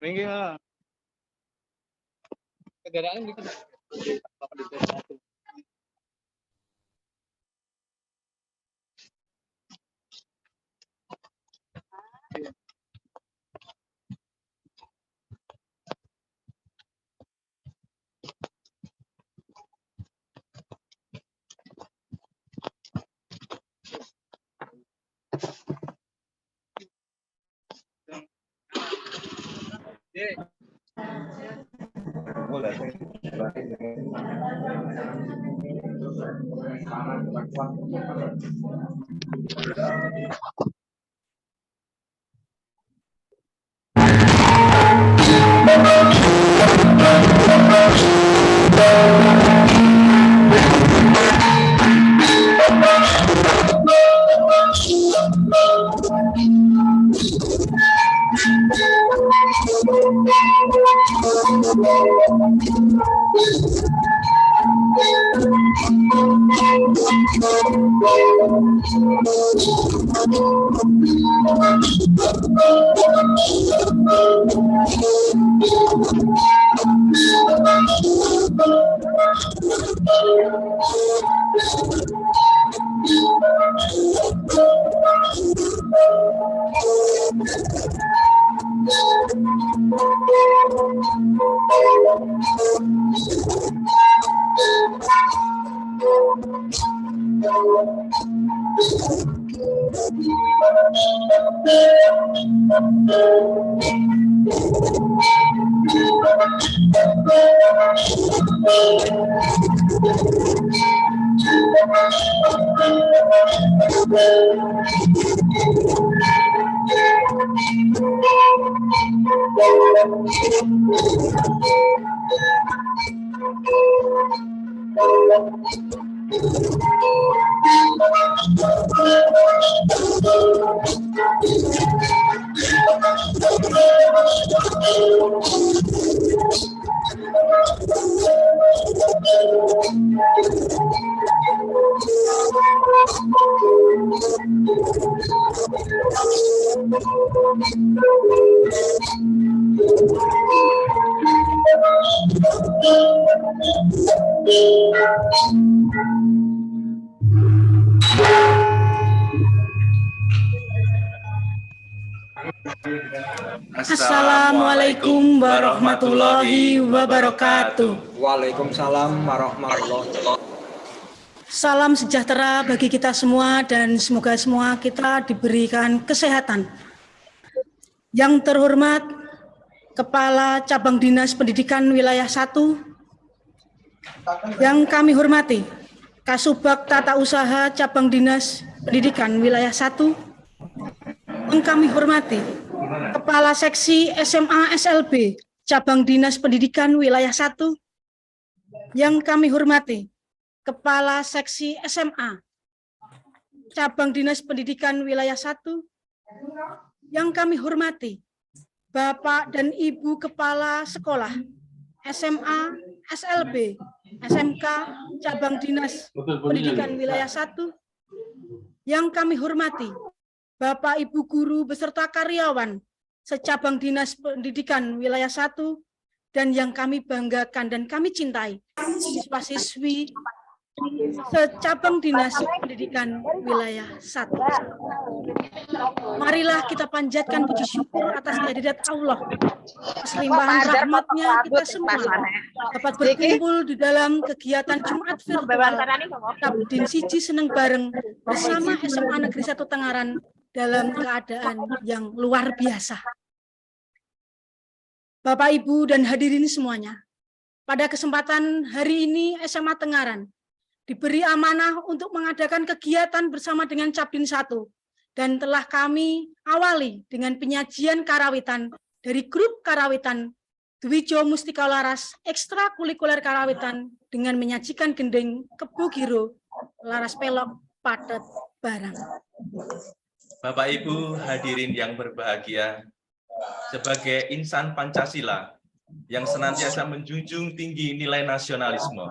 Ringgi lah. Kegadaan gitu. Assalamualaikum warahmatullahi wabarakatuh. Waalaikumsalam warahmatullahi wabarakatuh. Salam sejahtera bagi kita semua dan semoga semua kita diberikan kesehatan. Yang terhormat Kepala Cabang Dinas Pendidikan Wilayah 1, yang kami hormati Kasubag Tata Usaha Cabang Dinas Pendidikan Wilayah 1, yang kami hormati Kepala Seksi SMA SLB Cabang Dinas Pendidikan Wilayah 1, yang kami hormati Kepala Seksi SMA Cabang Dinas Pendidikan Wilayah 1, yang kami hormati Bapak dan Ibu Kepala Sekolah SMA, SLB, SMK, Cabang Dinas Pendidikan Wilayah 1, yang kami hormati Bapak Ibu Guru beserta karyawan secabang Dinas Pendidikan Wilayah 1, dan yang kami banggakan dan kami cintai, siswa-siswi secabang Dinas Pendidikan Wilayah 1. Marilah kita panjatkan puji syukur atas kehadirat Allah, atas limpahan rahmatnya kita semua dapat berkumpul di dalam kegiatan Jumat virtual Kabdin Siji Seneng Bareng bersama SMA Negeri 1 Tengaran dalam keadaan yang luar biasa. Bapak, Ibu, dan hadirin semuanya, pada kesempatan hari ini SMA Tengaran diberi amanah untuk mengadakan kegiatan bersama dengan Cabdin 1, dan telah kami awali dengan penyajian karawitan dari grup karawitan Dwijo Mustika Laras ekstrakurikuler karawitan dengan menyajikan gending Kebo Giro Laras Pelok Patet Barang. Bapak Ibu hadirin yang berbahagia, sebagai insan Pancasila yang senantiasa menjunjung tinggi nilai nasionalisme,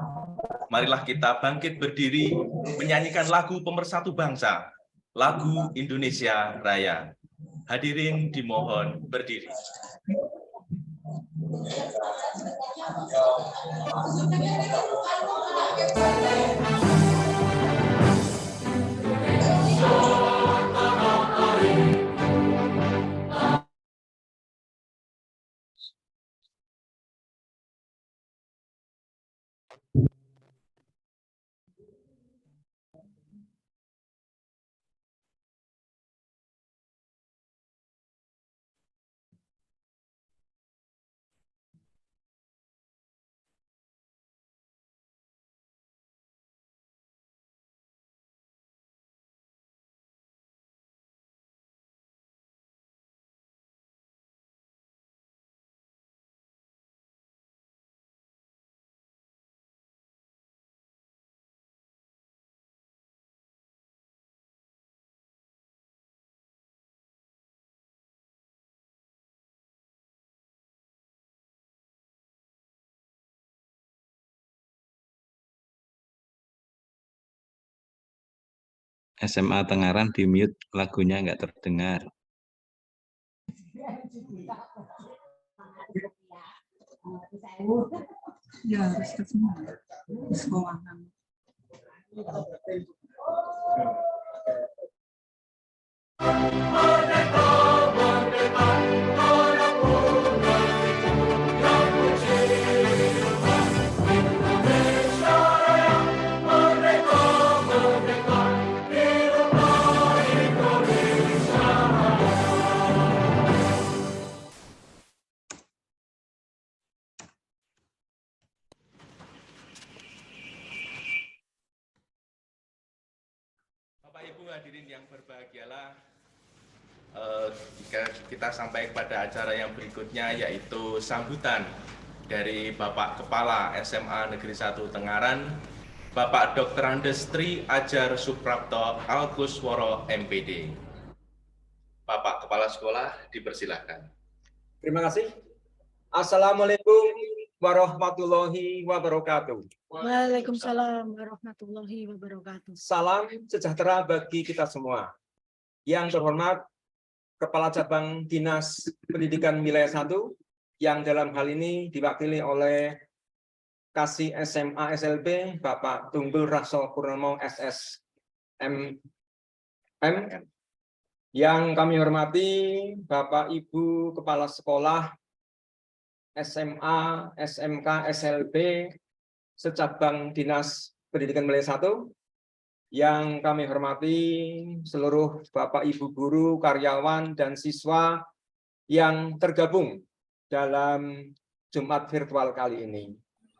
marilah kita bangkit berdiri menyanyikan lagu pemersatu bangsa, lagu Indonesia Raya. Hadirin dimohon berdiri. SMA Tengaran di mute, lagunya nggak terdengar. Ya, harus ke semua. Di sekolahan. Bapak Ibu hadirin yang berbahagialah, kita sampai kepada acara yang berikutnya, yaitu sambutan dari Bapak Kepala SMA Negeri 1 Tengaran, Bapak Dr. Andes Tri Ajar Suprapto Alkusworo MPD. Bapak Kepala Sekolah, dipersilahkan. Terima kasih. Assalamualaikum warahmatullahi wabarakatuh. Waalaikumsalam warahmatullahi wabarakatuh. Salam sejahtera bagi kita semua. Yang terhormat Kepala Cabang Dinas Pendidikan Wilayah 1 yang dalam hal ini diwakili oleh Kasih SMA SLB Bapak Tunggul Raso Purnomo SSMM, yang kami hormati Bapak Ibu Kepala Sekolah SMA, SMK, SLB secabang Dinas Pendidikan Wilayah 1, yang kami hormati seluruh Bapak Ibu guru, karyawan, dan siswa yang tergabung dalam Jumat virtual kali ini.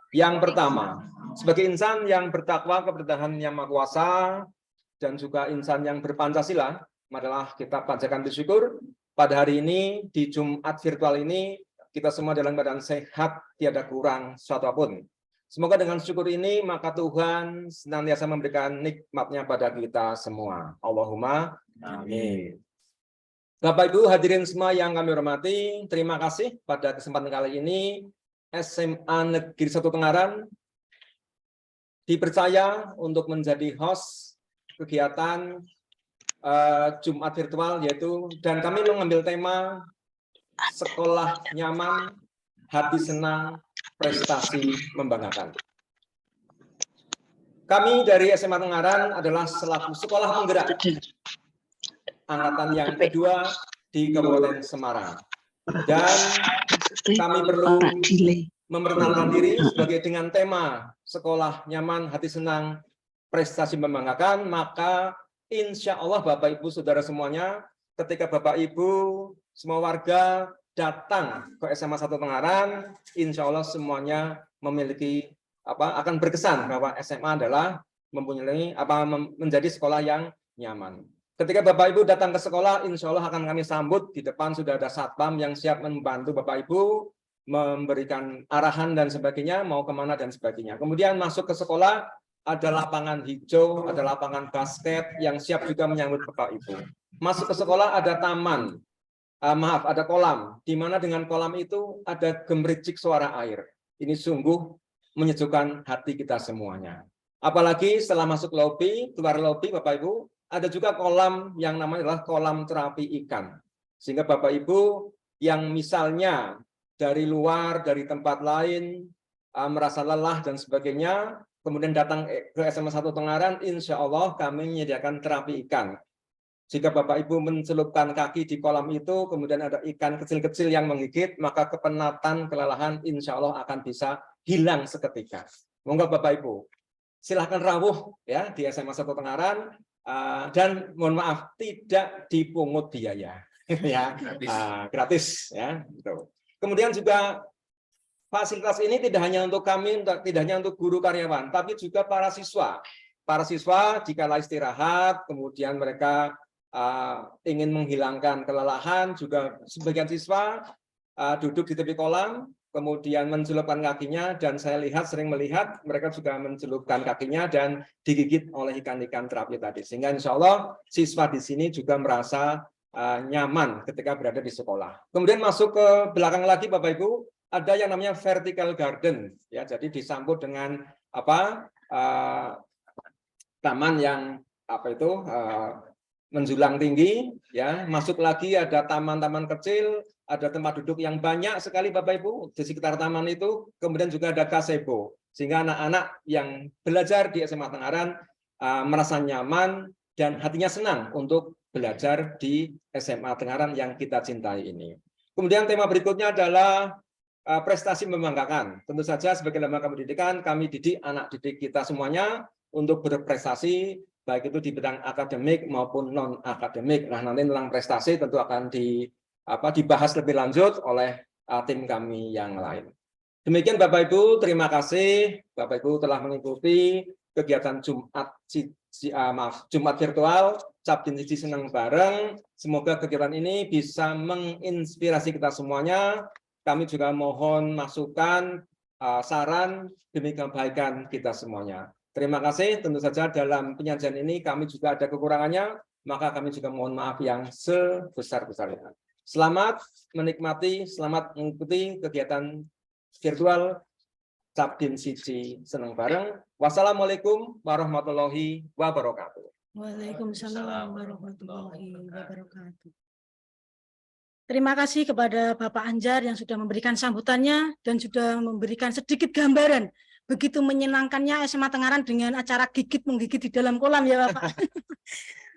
Yang pertama, sebagai insan yang bertakwa kepada Tuhan Yang Maha Kuasa dan juga insan yang berpancasila, adalah kita panjatkan bersyukur pada hari ini di Jumat virtual ini kita semua dalam keadaan sehat, tiada kurang suatu apapun. Semoga dengan syukur ini maka Tuhan senantiasa memberikan nikmat-Nya pada kita semua. Allahumma amin. Bapak Ibu hadirin semua yang kami hormati, terima kasih pada kesempatan kali ini SMA Negeri 1 Tengaran dipercaya untuk menjadi host kegiatan Jumat virtual, yaitu dan kami mengambil tema sekolah nyaman, hati senang, prestasi membanggakan. Kami dari SMA Tengaran adalah selaku sekolah penggerak angkatan yang kedua di Kabupaten Semarang, dan kami perlu memperkenalkan diri sebagai dengan tema sekolah nyaman, hati senang, prestasi membanggakan. Maka insya Allah Bapak Ibu Saudara semuanya, ketika Bapak Ibu semua warga datang ke SMA 1 Tengaran, insya Allah semuanya memiliki akan berkesan bahwa SMA adalah mempunyai menjadi sekolah yang nyaman. Ketika Bapak Ibu datang ke sekolah, insya Allah akan kami sambut. Di depan sudah ada satpam yang siap membantu Bapak Ibu, memberikan arahan dan sebagainya, mau kemana dan sebagainya. Kemudian masuk ke sekolah, ada lapangan hijau, ada lapangan basket yang siap juga menyambut Bapak Ibu. Masuk ke sekolah ada taman, ada kolam, di mana dengan kolam itu ada gemericik suara air. Ini sungguh menyejukkan hati kita semuanya. Apalagi setelah masuk lobi, keluar lobi Bapak Ibu, ada juga kolam yang namanya adalah kolam terapi ikan. Sehingga Bapak Ibu yang misalnya dari luar, dari tempat lain, merasa lelah dan sebagainya, kemudian datang ke SMA 1 Tengaran, insya Allah kami menyediakan terapi ikan. Jika Bapak Ibu mencelupkan kaki di kolam itu, kemudian ada ikan kecil-kecil yang menggigit, maka kepenatan, kelelahan insya Allah akan bisa hilang seketika. Monggo Bapak Ibu, silahkan rawuh ya di SMA 1 Tengaran, dan mohon maaf tidak dipungut biaya ya, gratis ya. Gitu. Kemudian juga fasilitas ini tidak hanya untuk kami, tidak hanya untuk guru karyawan, tapi juga para siswa. Para siswa jika istirahat, kemudian mereka ingin menghilangkan kelelahan, juga sebagian siswa duduk di tepi kolam, kemudian mencelupkan kakinya, dan saya sering melihat mereka juga mencelupkan kakinya dan digigit oleh ikan-ikan terapi tadi. Sehingga insya Allah siswa di sini juga merasa nyaman ketika berada di sekolah. Kemudian masuk ke belakang lagi Bapak Ibu, ada yang namanya vertical garden, ya. Jadi disambut dengan taman yang menjulang tinggi, ya. Masuk lagi ada taman-taman kecil, ada tempat duduk yang banyak sekali Bapak Ibu di sekitar taman itu. Kemudian juga ada gazebo, sehingga anak-anak yang belajar di SMA Tengaran merasa nyaman dan hatinya senang untuk belajar di SMA Tengaran yang kita cintai ini. Kemudian tema berikutnya adalah prestasi membanggakan. Tentu saja sebagai lembaga pendidikan, kami didik anak didik kita semuanya untuk berprestasi, baik itu di bidang akademik maupun non-akademik. Nah, nanti tentang prestasi tentu akan dibahas lebih lanjut oleh tim kami yang lain. Demikian Bapak Ibu, terima kasih Bapak Ibu telah mengikuti kegiatan Jumat virtual Cabdin Siji Senang Bareng. Semoga kegiatan ini bisa menginspirasi kita semuanya. Kami juga mohon masukan, saran demi kebaikan kita semuanya. Terima kasih. Tentu saja dalam penyajian ini kami juga ada kekurangannya, maka kami juga mohon maaf yang sebesar-besarnya. Selamat menikmati, selamat mengikuti kegiatan virtual Cabdin Siji Senang Bareng. Wassalamualaikum warahmatullahi wabarakatuh. Waalaikumsalam warahmatullahi wabarakatuh. Terima kasih kepada Bapak Anjar yang sudah memberikan sambutannya dan sudah memberikan sedikit gambaran begitu menyenangkannya SMA Tengaran dengan acara gigit-menggigit di dalam kolam ya Bapak.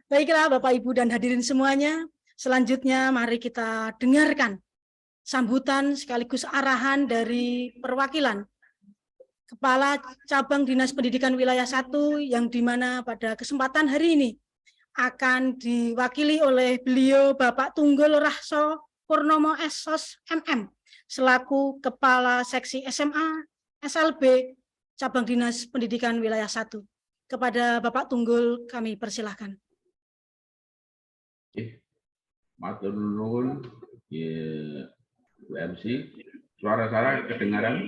Baiklah Bapak Ibu dan hadirin semuanya, selanjutnya mari kita dengarkan sambutan sekaligus arahan dari perwakilan Kepala Cabang Dinas Pendidikan Wilayah 1 yang dimana pada kesempatan hari ini akan diwakili oleh beliau Bapak Tunggul Rahso Purnomo SOS MM selaku Kepala Seksi SMA SLB Cabang Dinas Pendidikan Wilayah 1. Kepada Bapak Tunggul kami persilahkan. Matur nuwun MC. Suara saya kedengaran?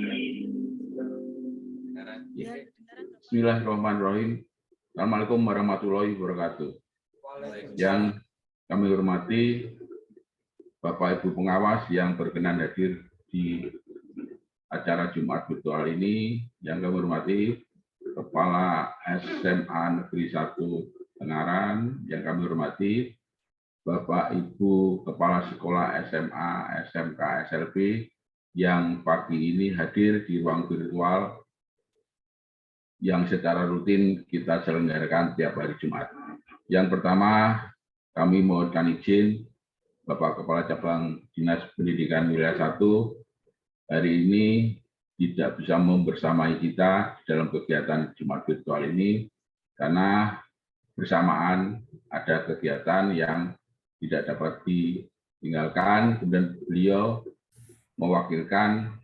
Bismillahirrahmanirrahim. Assalamualaikum warahmatullahi wabarakatuh. Yang kami hormati Bapak Ibu pengawas yang berkenan hadir di acara Jumat virtual ini, yang kami hormati Kepala SMA Negeri 1 Tengaran, yang kami hormati Bapak Ibu Kepala Sekolah SMA, SMK, SLB yang pagi ini hadir di ruang virtual yang secara rutin kita selenggarakan tiap hari Jumat. Yang pertama, kami mohonkan izin Bapak Kepala Cabang Dinas Pendidikan Wilayah 1 hari ini tidak bisa membersamai kita dalam kegiatan Jumat virtual ini karena bersamaan ada kegiatan yang tidak dapat ditinggalkan, kemudian beliau mewakilkan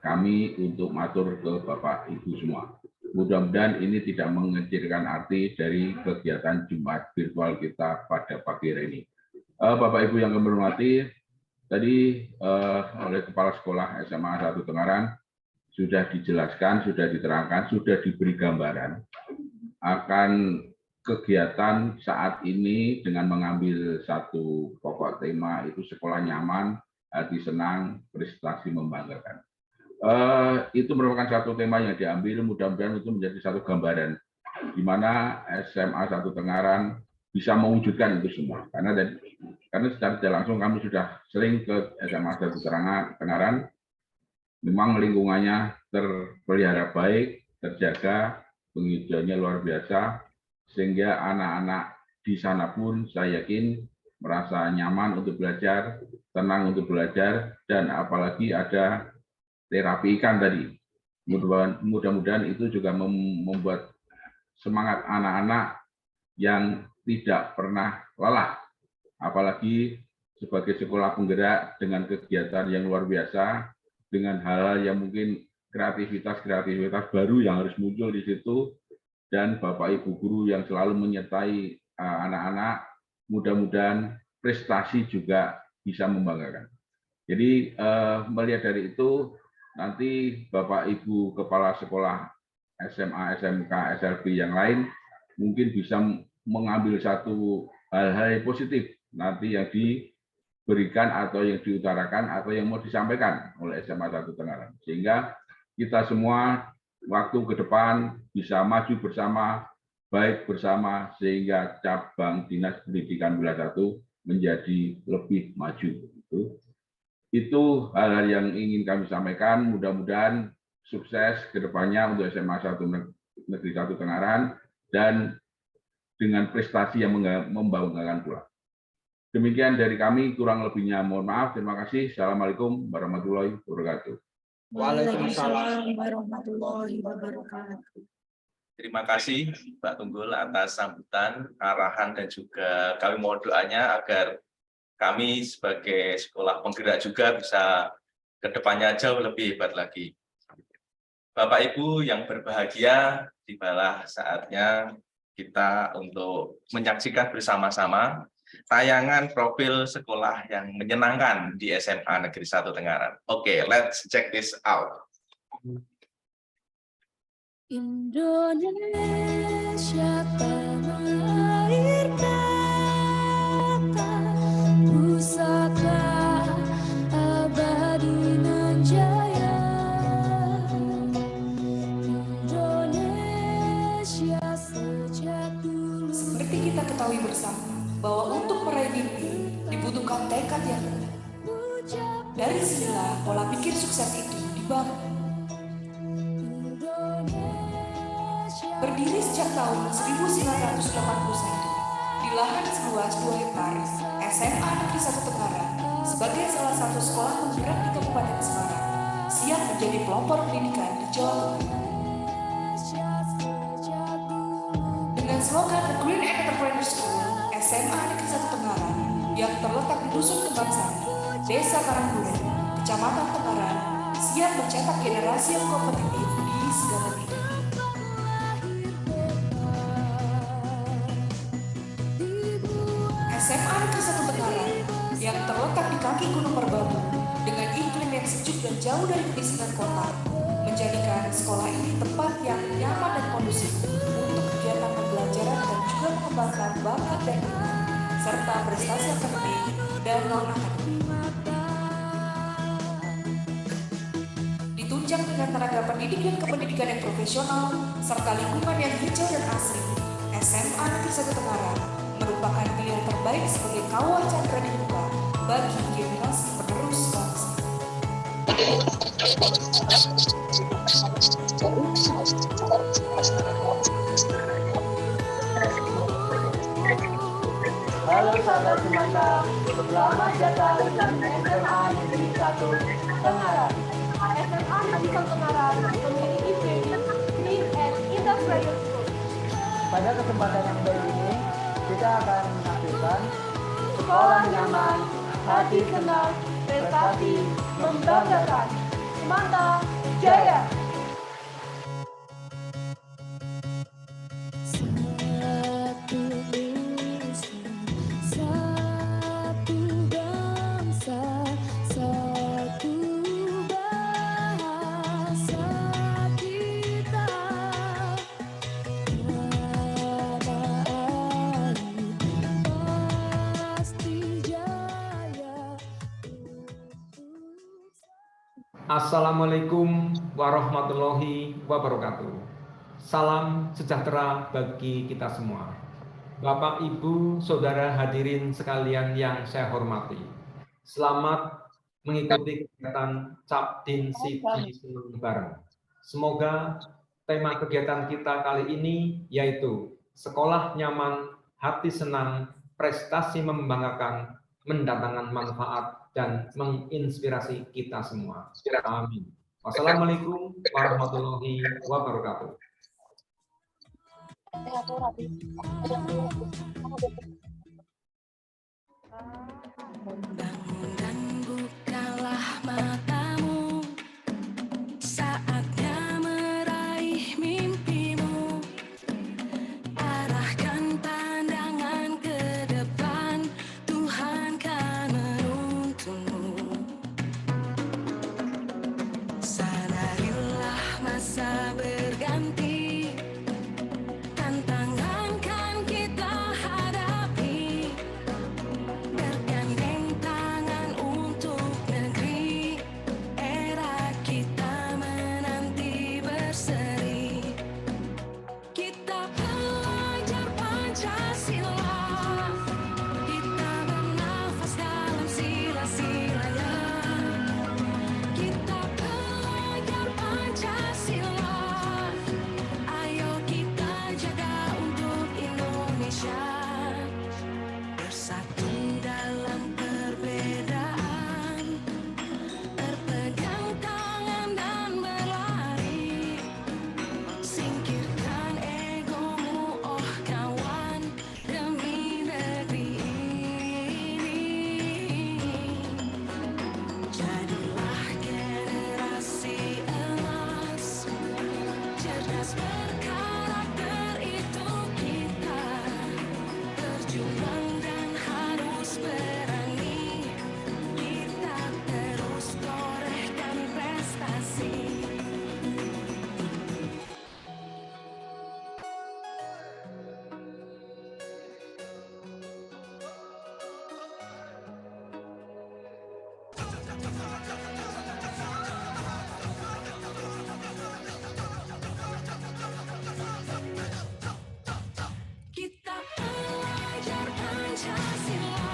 kami untuk matur ke Bapak Ibu semua. Mudah-mudahan ini tidak mengecilkan arti dari kegiatan Jumat virtual kita pada pagi hari ini. Bapak Ibu yang kami hormati, tadi oleh Kepala Sekolah SMA 1 Tengaran sudah dijelaskan, sudah diterangkan, sudah diberi gambaran akan kegiatan saat ini dengan mengambil satu pokok tema itu sekolah nyaman, hati senang, prestasi membanggakan. Itu merupakan satu tema yang diambil, mudah-mudahan itu menjadi satu gambaran di mana SMA 1 Tengaran bisa mewujudkan itu semua. Karena secara tidak langsung kami sudah sering ke SMA 1 Tengaran memang lingkungannya terpelihara baik, terjaga, penghijauannya luar biasa, sehingga anak-anak di sana pun saya yakin merasa nyaman untuk belajar, tenang untuk belajar, dan apalagi ada terapi ikan tadi. Mudah-mudahan itu juga membuat semangat anak-anak yang tidak pernah lelah, apalagi sebagai sekolah penggerak dengan kegiatan yang luar biasa, dengan hal-hal yang mungkin kreativitas baru yang harus muncul di situ, dan Bapak Ibu guru yang selalu menyertai anak-anak, mudah-mudahan prestasi juga bisa membanggakan. Jadi melihat dari itu, nanti Bapak Ibu kepala sekolah SMA, SMK, SLB yang lain mungkin bisa mengambil satu hal-hal yang positif nanti yang diberikan atau yang diutarakan atau yang mau disampaikan oleh SMA 1 Tengaran, sehingga kita semua waktu ke depan bisa maju bersama, baik bersama, sehingga cabang Dinas Pendidikan Wilayah 1 menjadi lebih maju. Itu hal-hal yang ingin kami sampaikan. Mudah-mudahan sukses ke depannya untuk SMA 1 Negeri 1 Tengaran dan dengan prestasi yang membanggakan pula. Demikian dari kami, kurang lebihnya mohon maaf. Terima kasih. Assalamualaikum warahmatullahi wabarakatuh. Waalaikumsalam warahmatullahi wabarakatuh. Terima kasih Mbak Tunggul atas sambutan, arahan, dan juga kami mohon doanya agar kami sebagai sekolah penggerak juga bisa ke depannya jauh lebih hebat lagi. Bapak Ibu yang berbahagia, tibalah saatnya kita untuk menyaksikan bersama-sama tayangan profil sekolah yang menyenangkan di SMA Negeri 1 Tengaran. Oke, let's check this out. Indonesia tanah air kata, pusaka abadi nan jaya. Indonesia sejak dulu. Seperti kita ketahui bersama bahwa untuk meraih mimpi dibutuhkan tekad yang kuat. Dari sinilah pola pikir sukses itu dibangun. Berdiri sejak tahun 1981 di lahan seluas 2 hektar, SMA Negeri 1 Tengaran sebagai salah satu sekolah penggerak di Kabupaten Semarang siap menjadi pelopor pendidikan di Jawa Tengah. Dengan slogan The Green Entrepreneur School, SMA Negeri 1 Tengaran yang terletak di Dusun Kembangsari, Desa Karangduren, Kecamatan Tengaran, siap mencetak generasi yang kompetitif di segala bidang. SMA Negeri 1 Tengaran yang terletak di kaki Gunung Merbabu dengan iklim yang sejuk dan jauh dari kebisikan kota menjadikan sekolah ini tempat yang nyaman dan kondusif untuk kegiatan pembelajaran dan juga mengembangkan bakat dan minat serta prestasi akademik dan non-akademik. Ditunjang dengan tenaga pendidik dan kependidikan yang profesional serta lingkungan yang hijau dan asri, SMA Negeri 1 Tengaran merupakan pilihan terbaik sebagai kawah candra di muka bagi generasi penerus bangsa. Halo sahabat semata, selamat datang di SMA Negeri 1 Tengaran. SMA Negeri 1 Tengaran memiliki branding Green and Entrepreneur School. Pada kesempatan yang baik ini, kita akan menampilkan sekolah nyaman, hati tenang, prestasi membanggakan. Semanta Jaya. Assalamualaikum warahmatullahi wabarakatuh. Salam sejahtera bagi kita semua. Bapak, Ibu, Saudara hadirin sekalian yang saya hormati. Selamat mengikuti kegiatan Capdin Siji Seneng Bareng. Semoga tema kegiatan kita kali ini yaitu sekolah nyaman, hati senang, prestasi membanggakan, mendatangkan manfaat, dan menginspirasi kita semua. Amin. Wassalamualaikum warahmatullahi wabarakatuh. Dan bukalah matamu, saatnya meraih mimpimu. Arahkan pandangan ke depan, Tuhan kan menuntunmu. Sadarilah masa berganti, tantangan kan kita hadapi. Bergandeng tangan untuk negeri, era kita menanti berseri. Kita belajar Pancasila, kita bernafas dalam sila-silanya. Kita belajar Pancasila, ayo kita jaga untuk Indonesia. Bersatu dalam perbedaan, berpegang tangan dan berlari. Singkirkan egomu, oh kawan, demi negeri ini. Jadilah generasi emas, cerdas berkarakter itu kita. Berjuang dan harus berani, kita terus torehkan prestasi. Kita belajar Pancasila,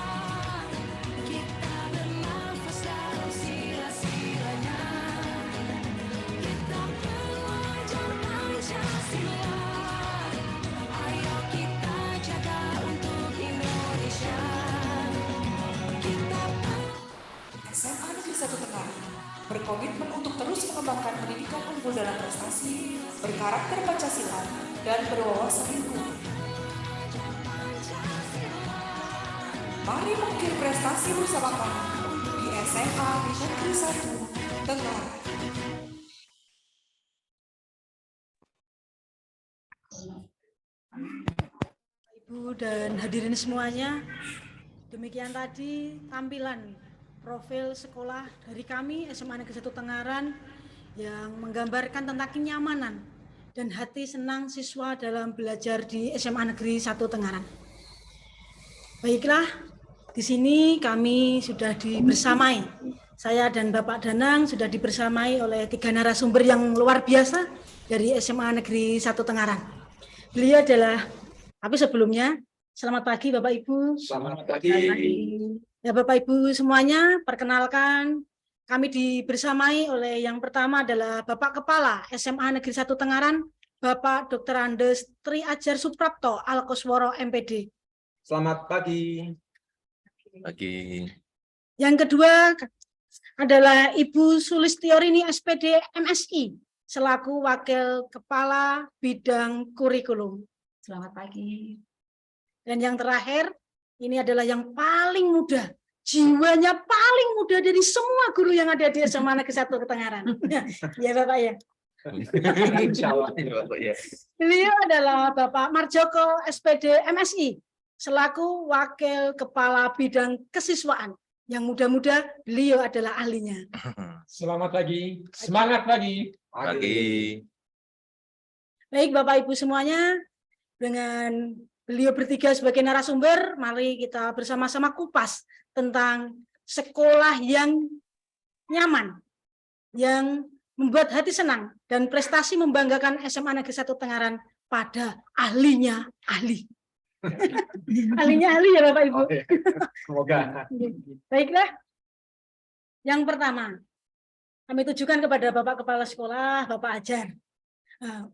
kita bernafas dalam sila-silanya. Kita belajar Pancasila, ayo kita jaga untuk Indonesia. Kita SMA Negeri 1 Tengah berkomitmen untuk terus mengembangkan pendidikan unggul dalam prestasi, berkarakter Pancasila, dan berwawasan lingkungan. Mari mengukir prestasi bersama kami di SMA Negeri 1 Tengah. Ibu dan hadirin semuanya, demikian tadi tampilan profil sekolah dari kami SMA Negeri 1 Tengaran yang menggambarkan tentang kenyamanan dan hati senang siswa dalam belajar di SMA Negeri 1 Tengaran. Baiklah, di sini kami sudah dibersamai. Saya dan Bapak Danang sudah dibersamai oleh 3 narasumber yang luar biasa dari SMA Negeri 1 Tengaran. Beliau adalah, tapi sebelumnya, selamat pagi Bapak Ibu. Selamat pagi. Ya Bapak Ibu semuanya, perkenalkan kami dibersamai oleh yang pertama adalah Bapak Kepala SMA Negeri 1 Tengaran, Bapak Dr. Andes Tri Ajar Suprapto Alkosworo MPD. Selamat pagi. Pagi. Yang kedua adalah Ibu Sulistiorini SPD MSI selaku Wakil Kepala Bidang Kurikulum. Selamat pagi. Dan yang terakhir, ini adalah yang paling muda, jiwanya paling muda dari semua guru yang ada di SMA Negeri 1 Tengaran. Ya Bapak ya. Insya Allah, Bapak ya. Beliau adalah Bapak Marjoko SPD MSI selaku Wakil Kepala Bidang Kesiswaan. Yang muda-muda beliau adalah ahlinya. Selamat pagi. Semangat pagi. Pagi. Baik Bapak Ibu semuanya, dengan beliau bertiga sebagai narasumber, mari kita bersama-sama kupas tentang sekolah yang nyaman, yang membuat hati senang, dan prestasi membanggakan SMA Negeri 1 Tengaran pada ahlinya ahli. Ahlinya ahli ya Bapak Ibu. Semoga. Baiklah. Yang pertama, kami tujukan kepada Bapak Kepala Sekolah, Bapak Ajar.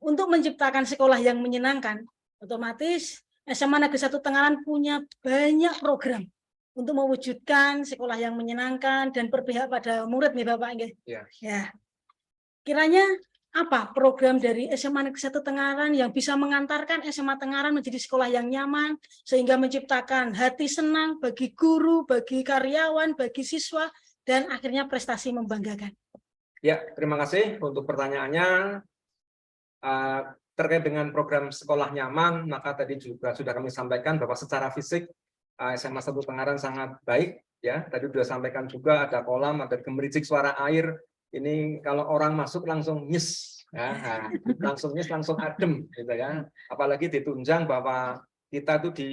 Untuk menciptakan sekolah yang menyenangkan, otomatis SMA Negeri 1 Tengaran punya banyak program untuk mewujudkan sekolah yang menyenangkan dan berpihak pada murid nih Bapak. Ya. Kiranya apa program dari SMA Negeri 1 Tengaran yang bisa mengantarkan SMA Tengaran menjadi sekolah yang nyaman sehingga menciptakan hati senang bagi guru, bagi karyawan, bagi siswa, dan akhirnya prestasi membanggakan. Ya, terima kasih untuk pertanyaannya. Terkait dengan program sekolah nyaman, maka tadi juga sudah kami sampaikan bahwa secara fisik SMA 1 Tengaran sangat baik. Ya, tadi sudah sampaikan juga ada kolam, ada gemericik suara air. Ini kalau orang masuk langsung nyes, ya, langsung nyes, langsung adem, gitu ya. Apalagi ditunjang bahwa kita tuh di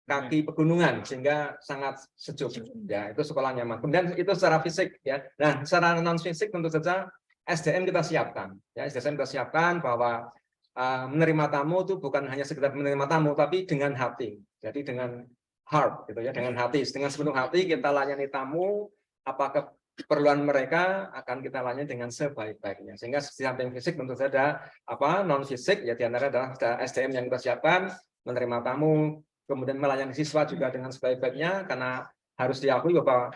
kaki pegunungan sehingga sangat sejuk. Ya, itu sekolah nyaman. Kemudian itu secara fisik, ya. Nah, secara non fisik tentu saja SDM kita siapkan. Ya, SDM kita siapkan bahwa menerima tamu itu bukan hanya sekedar menerima tamu, tapi dengan hati. Jadi dengan heart, gitu ya, dengan hati, dengan sepenuh hati kita layani tamu. Apakah keperluan mereka akan kita layani dengan sebaik-baiknya. Sehingga samping fisik tentu saja non fisik ya diantara adalah SDM yang kita siapkan, menerima tamu, kemudian melayani siswa juga dengan sebaik-baiknya, karena harus diakui bahwa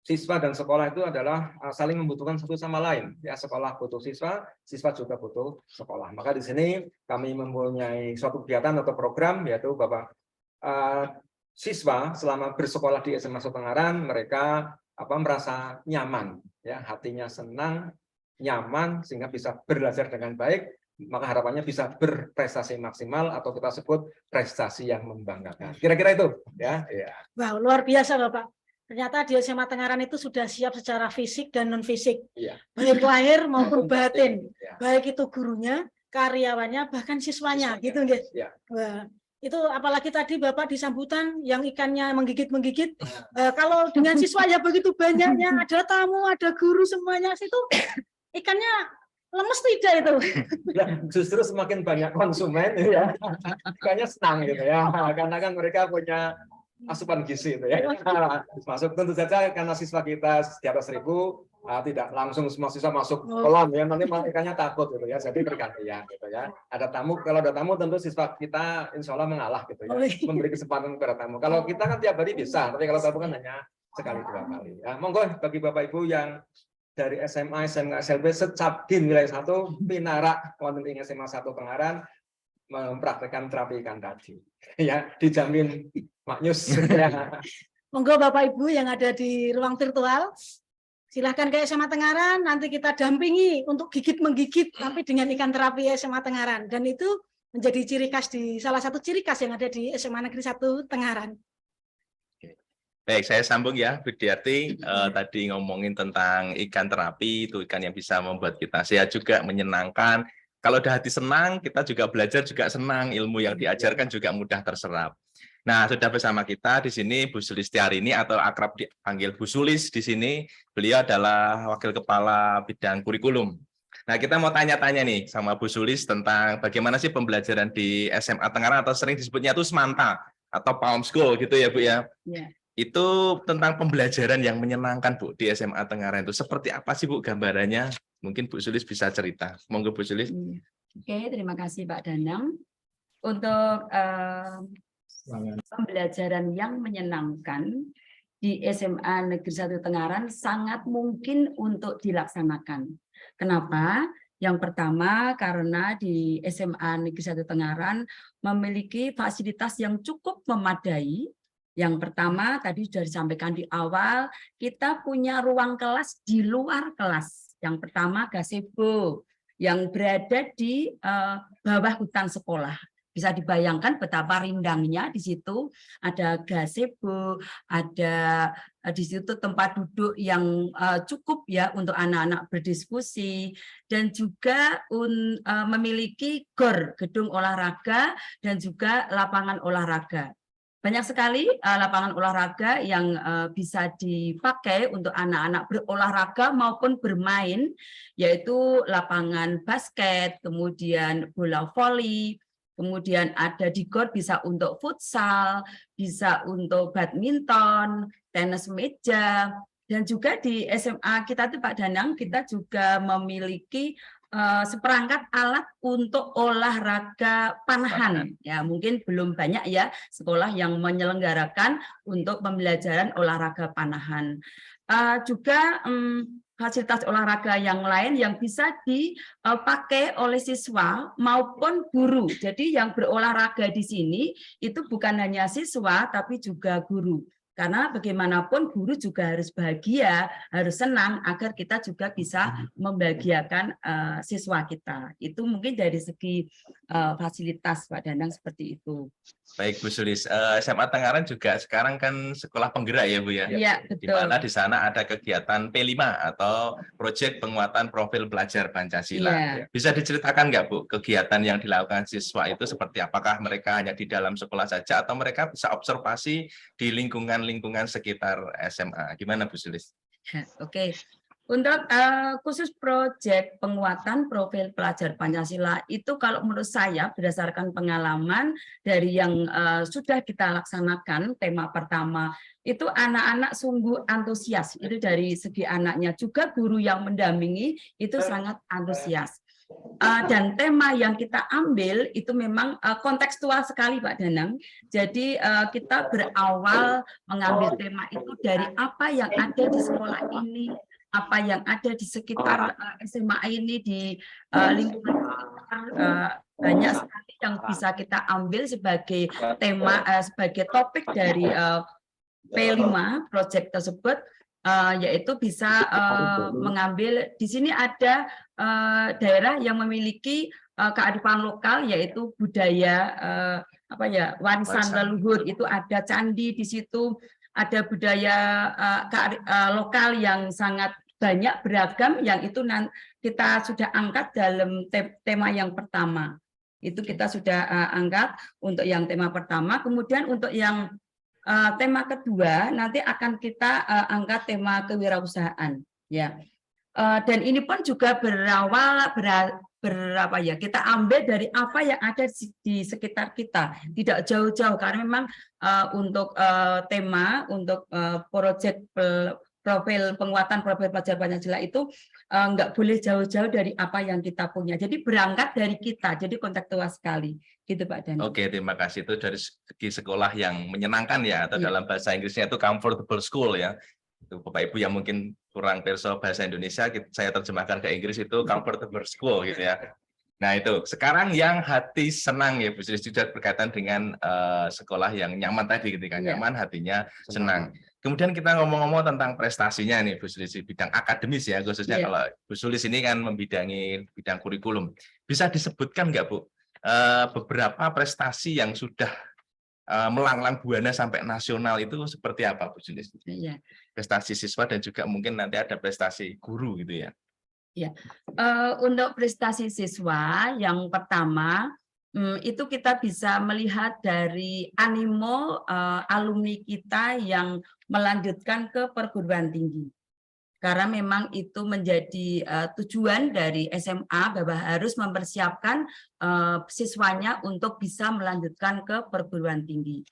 siswa dan sekolah itu adalah saling membutuhkan satu sama lain. Ya, sekolah butuh siswa, siswa juga butuh sekolah. Maka di sini kami mempunyai suatu kegiatan atau program, yaitu bahwa siswa selama bersekolah di SMA 1 Tengaran mereka merasa nyaman, ya, hatinya senang, nyaman, sehingga bisa belajar dengan baik. Maka harapannya bisa berprestasi maksimal atau kita sebut prestasi yang membanggakan. Kira-kira itu, ya. Wow, luar biasa Bapak. Ternyata di SMA Tengaran itu sudah siap secara fisik dan non fisik, baik lahir maupun batin, baik itu gurunya, karyawannya, bahkan siswanya, gitu nggih. Wah, itu apalagi tadi Bapak di sambutan yang ikannya menggigit-menggigit. Kalau dengan siswanya begitu banyaknya, ada tamu, ada guru, semuanya itu ikannya lemes tidak itu? Justru semakin banyak konsumen ya, kayaknya senang gitu ya, karena kan mereka punya asupan gizi itu ya. Masuk tentu saja karena siswa kita di atas 1000, tidak langsung semua siswa masuk kolam ya, nanti ikannya takut gitu ya, jadi bergantian gitu ya. Ada tamu, kalau ada tamu tentu siswa kita insya Allah mengalah gitu ya, memberi kesempatan kepada tamu. Kalau kita kan tiap hari bisa, tapi kalau tamu kan hanya sekali 2 kali. Ya, monggo bagi Bapak Ibu yang dari SMA, SMK, SLB, secapdin wilayah 1, pinarak wonten ing SMA 1 Tengaran mempraktekkan terapi ikan tadi. Ya, dijamin maknyus. Ya. Monggo Bapak Ibu yang ada di ruang virtual, silahkan ke SMA Tengaran, nanti kita dampingi untuk gigit-menggigit, tapi dengan ikan terapi SMA Tengaran. Dan itu menjadi ciri khas salah satu ciri khas yang ada di SMA Negeri 1 Tengaran. Baik, saya sambung ya, Widyarti. Tadi ngomongin tentang ikan terapi, itu ikan yang bisa membuat kita sehat juga, menyenangkan. Kalau udah hati senang, kita juga belajar juga senang, ilmu yang diajarkan juga mudah terserap. Nah, sudah bersama kita di sini Bu Sulistiarini atau akrab dipanggil Bu Sulis di sini. Beliau adalah Wakil Kepala Bidang Kurikulum. Nah, kita mau tanya-tanya nih sama Bu Sulis tentang bagaimana sih pembelajaran di SMA Tengaran atau sering disebutnya itu Semanta atau Palm School gitu ya Bu ya. Itu tentang pembelajaran yang menyenangkan Bu di SMA Tengaran itu seperti apa sih Bu gambarannya? Mungkin Bu Sulis bisa cerita. Monggo Bu Sulis. Oke, terima kasih Pak Danang. Untuk pembelajaran yang menyenangkan di SMA Negeri 1 Tengaran sangat mungkin untuk dilaksanakan. Kenapa? Yang pertama karena di SMA Negeri 1 Tengaran memiliki fasilitas yang cukup memadai. Yang pertama tadi sudah disampaikan di awal, kita punya ruang kelas di luar kelas. Yang pertama gazebo yang berada di bawah hutan sekolah. Bisa dibayangkan betapa rindangnya di situ, ada gazebo, ada di situ tempat duduk yang cukup ya untuk anak-anak berdiskusi, dan juga memiliki GOR, gedung olahraga, dan juga lapangan olahraga. Banyak sekali lapangan olahraga yang bisa dipakai untuk anak-anak berolahraga maupun bermain, yaitu lapangan basket, kemudian bola voli, kemudian ada di GOR bisa untuk futsal, bisa untuk badminton, tenis meja, Dan juga di SMA kita tuh Pak Danang, kita juga memiliki seperangkat alat untuk olahraga panahan. Ya, mungkin belum banyak ya sekolah yang menyelenggarakan untuk pembelajaran olahraga panahan. Juga fasilitas olahraga yang lain yang bisa dipakai oleh siswa maupun guru. Jadi yang berolahraga di sini itu bukan hanya siswa tapi juga guru. Karena bagaimanapun guru juga harus bahagia, harus senang agar kita juga bisa membahagiakan siswa kita. Itu mungkin dari segi fasilitas Pak Danang seperti itu. Baik Bu Sulis, SMA Tengaran juga sekarang kan sekolah penggerak ya Bu ya? Iya, betul. Di mana di sana ada kegiatan P5 atau Proyek Penguatan Profil Pelajar Pancasila. Iya. Bisa diceritakan nggak Bu, kegiatan yang dilakukan siswa itu seperti apakah mereka hanya di dalam sekolah saja atau mereka bisa observasi di lingkungan sekitar SMA? Gimana Bu Sulis? Oke. Untuk khusus proyek penguatan profil pelajar Pancasila itu kalau menurut saya berdasarkan pengalaman dari yang sudah kita laksanakan tema pertama itu anak-anak sungguh antusias, itu dari segi anaknya, juga guru yang mendampingi itu sangat antusias. Dan tema yang kita ambil itu memang kontekstual sekali Pak Danang. Jadi kita berawal mengambil tema itu dari apa yang ada di sekolah ini, apa yang ada di sekitar SMA ini, di lingkungan sekitar, banyak sekali yang bisa kita ambil sebagai tema, sebagai topik dari P5 proyek tersebut, yaitu bisa mengambil di sini ada daerah yang memiliki kearifan lokal, yaitu budaya warisan leluhur, itu ada candi di situ, ada budaya lokal yang sangat banyak beragam, yang itu kita sudah angkat dalam tema yang pertama. Itu kita sudah angkat untuk yang tema pertama. Kemudian untuk yang tema kedua nanti akan kita angkat tema kewirausahaan. Ya. Dan ini pun juga berawal kita ambil dari apa yang ada di sekitar kita, tidak jauh-jauh, karena memang untuk tema untuk proyek profil penguatan profil pelajar Pancasila itu nggak boleh jauh-jauh dari apa yang kita punya. Jadi berangkat dari kita, jadi kontekstual sekali, gitu Pak Dani. Oke, terima kasih. Itu dari segi sekolah yang menyenangkan ya, atau dalam bahasa Inggrisnya itu comfortable school ya. Itu Bapak Ibu yang mungkin kurang perso bahasa Indonesia, saya terjemahkan ke Inggris itu comfortable school gitu ya. Nah itu sekarang yang hati senang ya Bu Sulis, sudah berkaitan dengan sekolah yang nyaman tadi, ketika nyaman hatinya senang. Kemudian kita ngomong-ngomong tentang prestasinya nih Bu Sulis, di bidang akademis ya khususnya. Kalau Bu Sulis ini kan membidangi bidang kurikulum, bisa disebutkan nggak Bu beberapa prestasi yang sudah melanglang buana sampai nasional itu seperti apa Bu Sulis? Iya. Prestasi siswa dan juga mungkin nanti ada prestasi guru gitu ya. Ya, untuk prestasi siswa yang pertama itu kita bisa melihat dari animo alumni kita yang melanjutkan ke perguruan tinggi. Karena memang itu menjadi tujuan dari SMA bahwa harus mempersiapkan siswanya untuk bisa melanjutkan ke perguruan tinggi.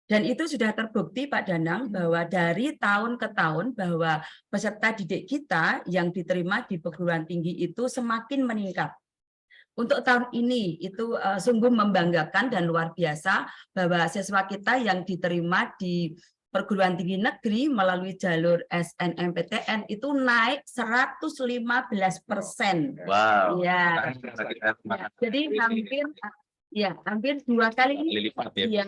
Dan itu sudah terbukti Pak Danang bahwa dari tahun ke tahun bahwa peserta didik kita yang diterima di perguruan tinggi itu semakin meningkat. Untuk tahun ini itu sungguh membanggakan dan luar biasa bahwa siswa kita yang diterima di perguruan tinggi negeri melalui jalur SNMPTN itu naik 115%. Wow. Ya. Jadi hampir 2 kali lipat ya.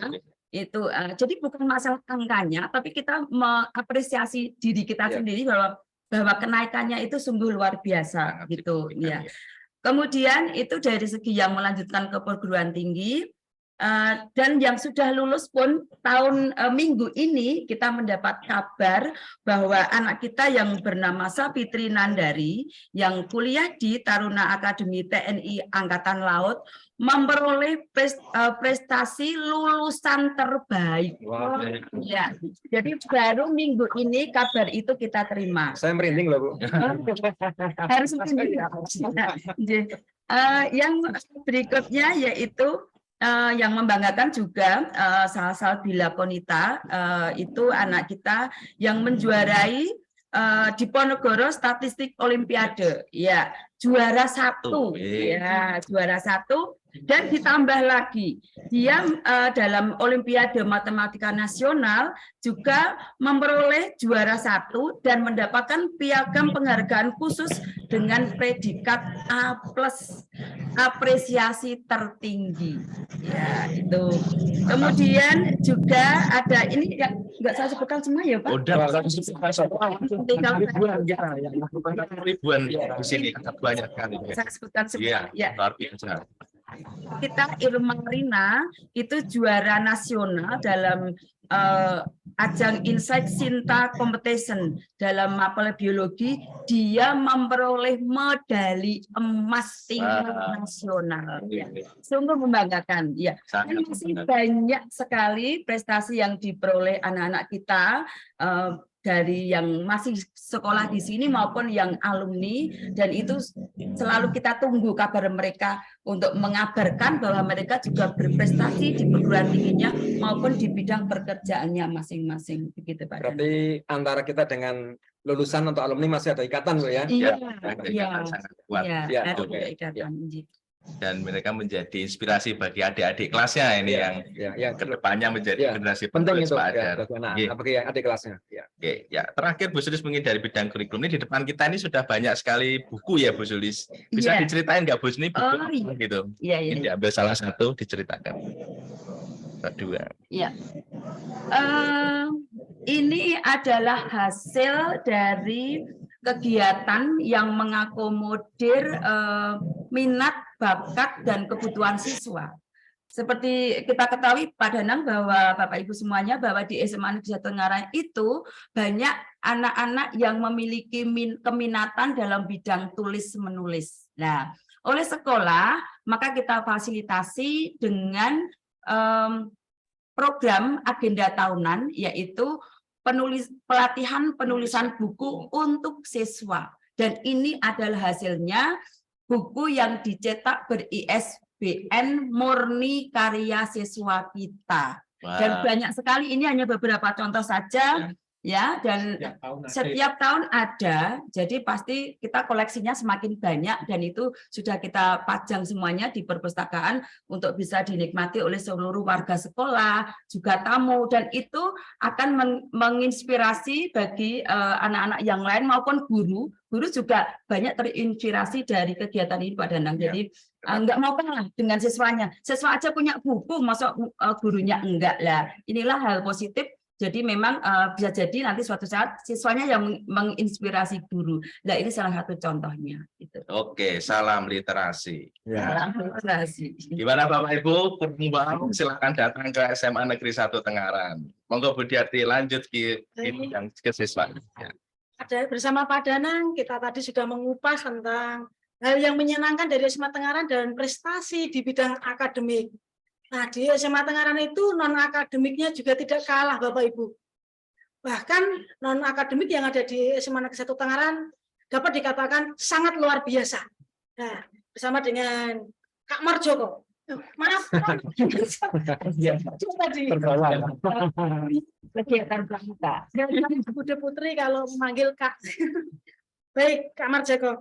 Itu jadi bukan masalah angkanya, tapi kita mengapresiasi diri kita sendiri bahwa kenaikannya itu sungguh luar biasa gitu ya. Kemudian itu dari segi yang melanjutkan ke perguruan tinggi, dan yang sudah lulus pun minggu ini kita mendapat kabar bahwa anak kita yang bernama Sapitri Nandari yang kuliah di Taruna Akademi TNI Angkatan Laut memperoleh prestasi lulusan terbaik. Wow. Ya, jadi baru minggu ini kabar itu kita terima. Saya merinding loh Bu. Harus merinding. Yang berikutnya yaitu yang membanggakan juga Salsabila Konita, itu anak kita yang menjuarai Diponegoro statistik Olimpiade, ya juara 1, ya juara 1. Dan ditambah lagi, dia dalam Olimpiade Matematika Nasional juga memperoleh juara 1 dan mendapatkan piagam penghargaan khusus dengan predikat A+, apresiasi tertinggi. Ya, itu. Kemudian juga ada ini ya, nggak saya sebutkan semua ya Pak. Ribuan di sini banyak kali. Saya sebutkan semua. Ya, luar biasa. Kita Irma Rina itu juara nasional dalam ajang Insight Sinta Competition dalam mapel biologi. Dia memperoleh medali emas tingkat nasional. Ya. Sungguh membanggakan. Ya. Dan masih banyak sekali prestasi yang diperoleh anak-anak kita dari yang masih sekolah di sini maupun yang alumni, dan itu selalu kita tunggu kabar mereka untuk mengabarkan bahwa mereka juga berprestasi di perguruan tingginya maupun di bidang pekerjaannya masing-masing. Begitu Pak. Berarti antara kita dengan lulusan atau alumni masih ada ikatan Bu ya? Iya, sangat kuat. ada ikatan. Dan mereka menjadi inspirasi bagi adik-adik kelasnya ini yang kedepannya menjadi generasi penting itu Pak Adar. Bagi adik kelasnya. Oke, ya terakhir Bu Sulis mungkin dari bidang kurikulum ini di depan kita ini sudah banyak sekali buku ya Bu Sulis. Bisa diceritain nggak Bu ini buku gitu? Ini diambil salah satu diceritakan. Kedua. Ya. Ini adalah hasil dari kegiatan yang mengakomodir minat, bakat, dan kebutuhan siswa. Seperti kita ketahui Pak Danang bahwa Bapak Ibu semuanya bahwa di SMA Negeri 1 Tengaran itu banyak anak-anak yang memiliki keminatan dalam bidang tulis menulis. Nah, oleh sekolah maka kita fasilitasi dengan program agenda tahunan, yaitu pelatihan penulisan buku untuk siswa. Dan ini adalah hasilnya buku yang dicetak ber-ISBN murni karya siswa kita. Dan banyak sekali, ini hanya beberapa contoh saja. Ya, dan setiap tahun ada, jadi pasti kita koleksinya semakin banyak, dan itu sudah kita pajang semuanya di perpustakaan untuk bisa dinikmati oleh seluruh warga sekolah, juga tamu, dan itu akan menginspirasi bagi anak-anak yang lain maupun guru. Guru juga banyak terinspirasi dari kegiatan ini Pak Danang. Jadi enggak mau kalah dengan siswanya. Siswa aja punya buku, masuk gurunya enggak lah. Inilah hal positif. Jadi memang bisa jadi nanti suatu saat siswanya yang menginspirasi guru. Nah, ini salah satu contohnya. Gitu. Oke, salam literasi. Salam literasi. Gimana Bapak Ibu? Silakan datang ke SMA Negeri 1 Tengaran. Monggo Bu Diarti lanjut ke bidang kesiswaan. Ada bersama Pak Danang, kita tadi sudah mengupas tentang hal yang menyenangkan dari SMA Tengaran dan prestasi di bidang akademik. Nah, di SMA Tengaran itu non-akademiknya juga tidak kalah, Bapak Ibu. Bahkan non-akademik yang ada di SMA Negeri 1 Tengaran dapat dikatakan sangat luar biasa. Nah, bersama dengan Kak Marjoko. Maaf, kegiatan pramuka. Bunda Putri kalau memanggil Kak. Baik, Kak Marjoko.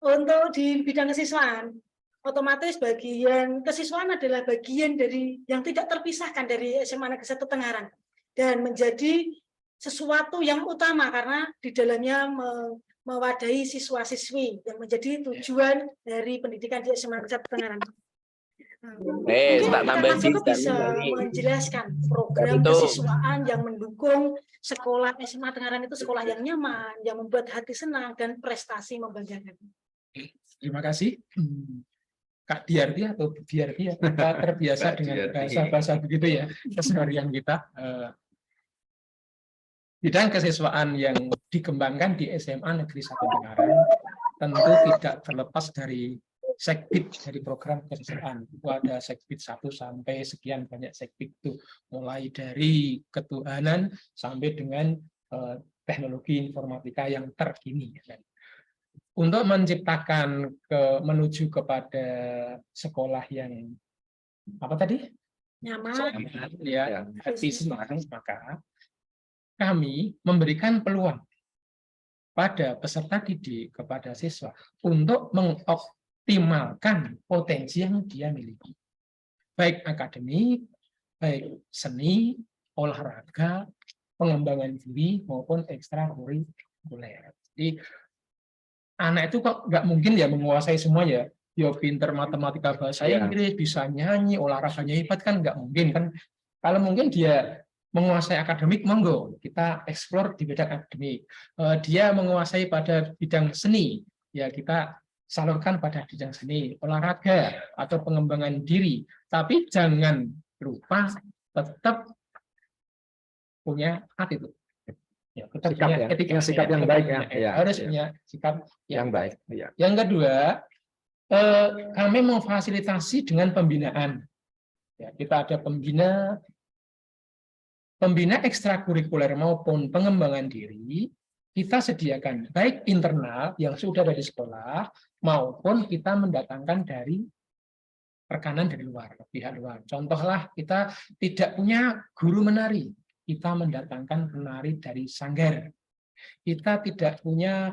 Untuk di bidang kesiswaan, otomatis bagian kesiswaan adalah bagian dari yang tidak terpisahkan dari SMA Negeri 1 Tengaran dan menjadi sesuatu yang utama karena di dalamnya mewadahi siswa-siswi yang menjadi tujuan dari pendidikan di SMA Negeri 1 Tengaran. Mungkin bisa menjelaskan program kesiswaan yang mendukung sekolah SMA Tengaran itu sekolah yang nyaman, yang membuat hati senang dan prestasi membanggakan. Terima kasih. Kak Diarti atau Diarti ya, kita terbiasa dengan bahasa-bahasa begitu ya keseharian kita. Bidang kesiswaan yang dikembangkan di SMA Negeri 1 Tengaran tentu tidak terlepas dari sekbid dari program kesiswaan. Itu ada sekbid 1 sampai sekian banyak sekbid itu, mulai dari ketuhanan sampai dengan teknologi informatika yang terkini. Untuk menciptakan menuju kepada sekolah yang apa tadi? Nyaman. Ya, happy senang, maka kami memberikan peluang pada peserta didik, kepada siswa untuk mengoptimalkan potensi yang dia miliki. Baik akademik, baik seni, olahraga, pengembangan diri maupun ekstrakurikuler. Jadi anak itu kok nggak mungkin ya menguasai semua ya. Dia pinter matematika, bahasa Inggris, bisa nyanyi, olahraganya hebat kan nggak mungkin kan. Kalau mungkin dia menguasai akademik, monggo kita eksplor di bidang akademik. Dia menguasai pada bidang seni, ya kita salurkan pada bidang seni, olahraga atau pengembangan diri. Tapi jangan lupa tetap punya attitude. Ya, kita sikap, punya ya. etika, Sikap yang baik ya. Harus punya sikap yang baik. Ya. Yang kedua, kami memfasilitasi dengan pembinaan. Ya, kita ada pembina ekstrakurikuler maupun pengembangan diri, kita sediakan baik internal yang sudah dari sekolah maupun kita mendatangkan dari rekanan dari luar, pihak luar. Contohlah kita tidak punya guru menari, kita mendatangkan penari dari sanggar. Kita tidak punya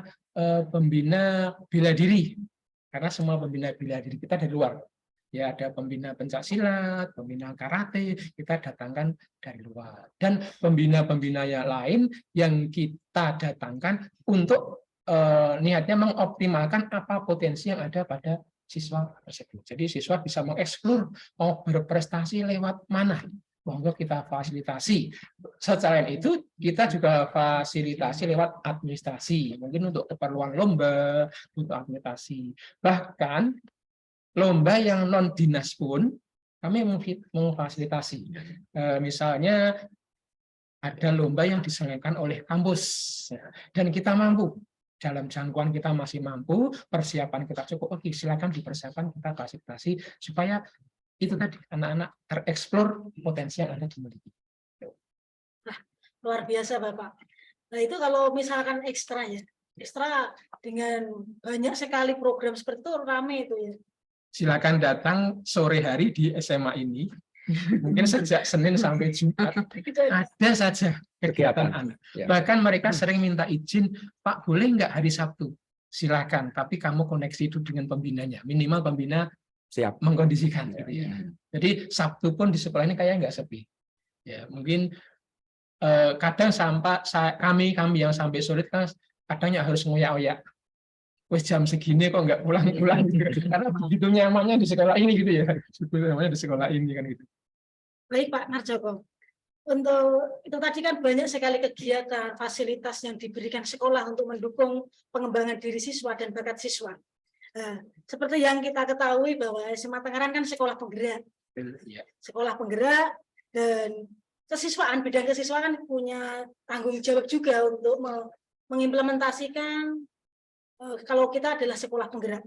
pembina bela diri, karena semua pembina bela diri kita dari luar. Ya, ada pembina pencaksilat, pembina karate, kita datangkan dari luar. Dan pembina-pembina yang lain yang kita datangkan untuk niatnya mengoptimalkan apa potensi yang ada pada siswa tersebut. Jadi siswa bisa mengeksplor mau berprestasi lewat mana. Monggo kita fasilitasi. Selain itu, kita juga fasilitasi lewat administrasi. Mungkin untuk keperluan lomba, untuk administrasi. Bahkan lomba yang non dinas pun kami memfasilitasi. Misalnya ada lomba yang diselenggarakan oleh kampus dan kita mampu, dalam jangkauan kita masih mampu, persiapan kita cukup, oke silakan dipersiapkan, kita fasilitasi supaya itu tadi anak-anak tereksplor potensi yang ada dimiliki. Nah, luar biasa Bapak. Nah itu kalau misalkan ekstra ya, ekstra dengan banyak sekali program seperti itu ramai itu ya. Silakan datang sore hari di SMA ini. Mungkin sejak Senin sampai Jumat ada saja kegiatan anak. Ya. Bahkan mereka sering minta izin, Pak boleh nggak hari Sabtu? Silakan, tapi kamu koneksi itu dengan pembinanya. Minimal pembina siap mengkondisikan. Gitu ya. Jadi Sabtu pun di sekolah ini kayak nggak sepi. Ya mungkin kadang sampai kami yang sampai sulit kan kadangnya harus ngoyak-oyak. Wes jam segini kok nggak pulang-pulang karena begitu nyamannya di sekolah ini gitu ya, nyamannya di sekolah ini kan gitu. Baik Pak Narjoko, untuk itu tadi kan banyak sekali kegiatan fasilitas yang diberikan sekolah untuk mendukung pengembangan diri siswa dan bakat siswa. Nah, seperti yang kita ketahui bahwa SMA Tangerang kan sekolah penggerak, sekolah penggerak dan kesiswaan, bidang kesiswaan punya tanggung jawab juga untuk mengimplementasikan. Kalau kita adalah sekolah penggerak.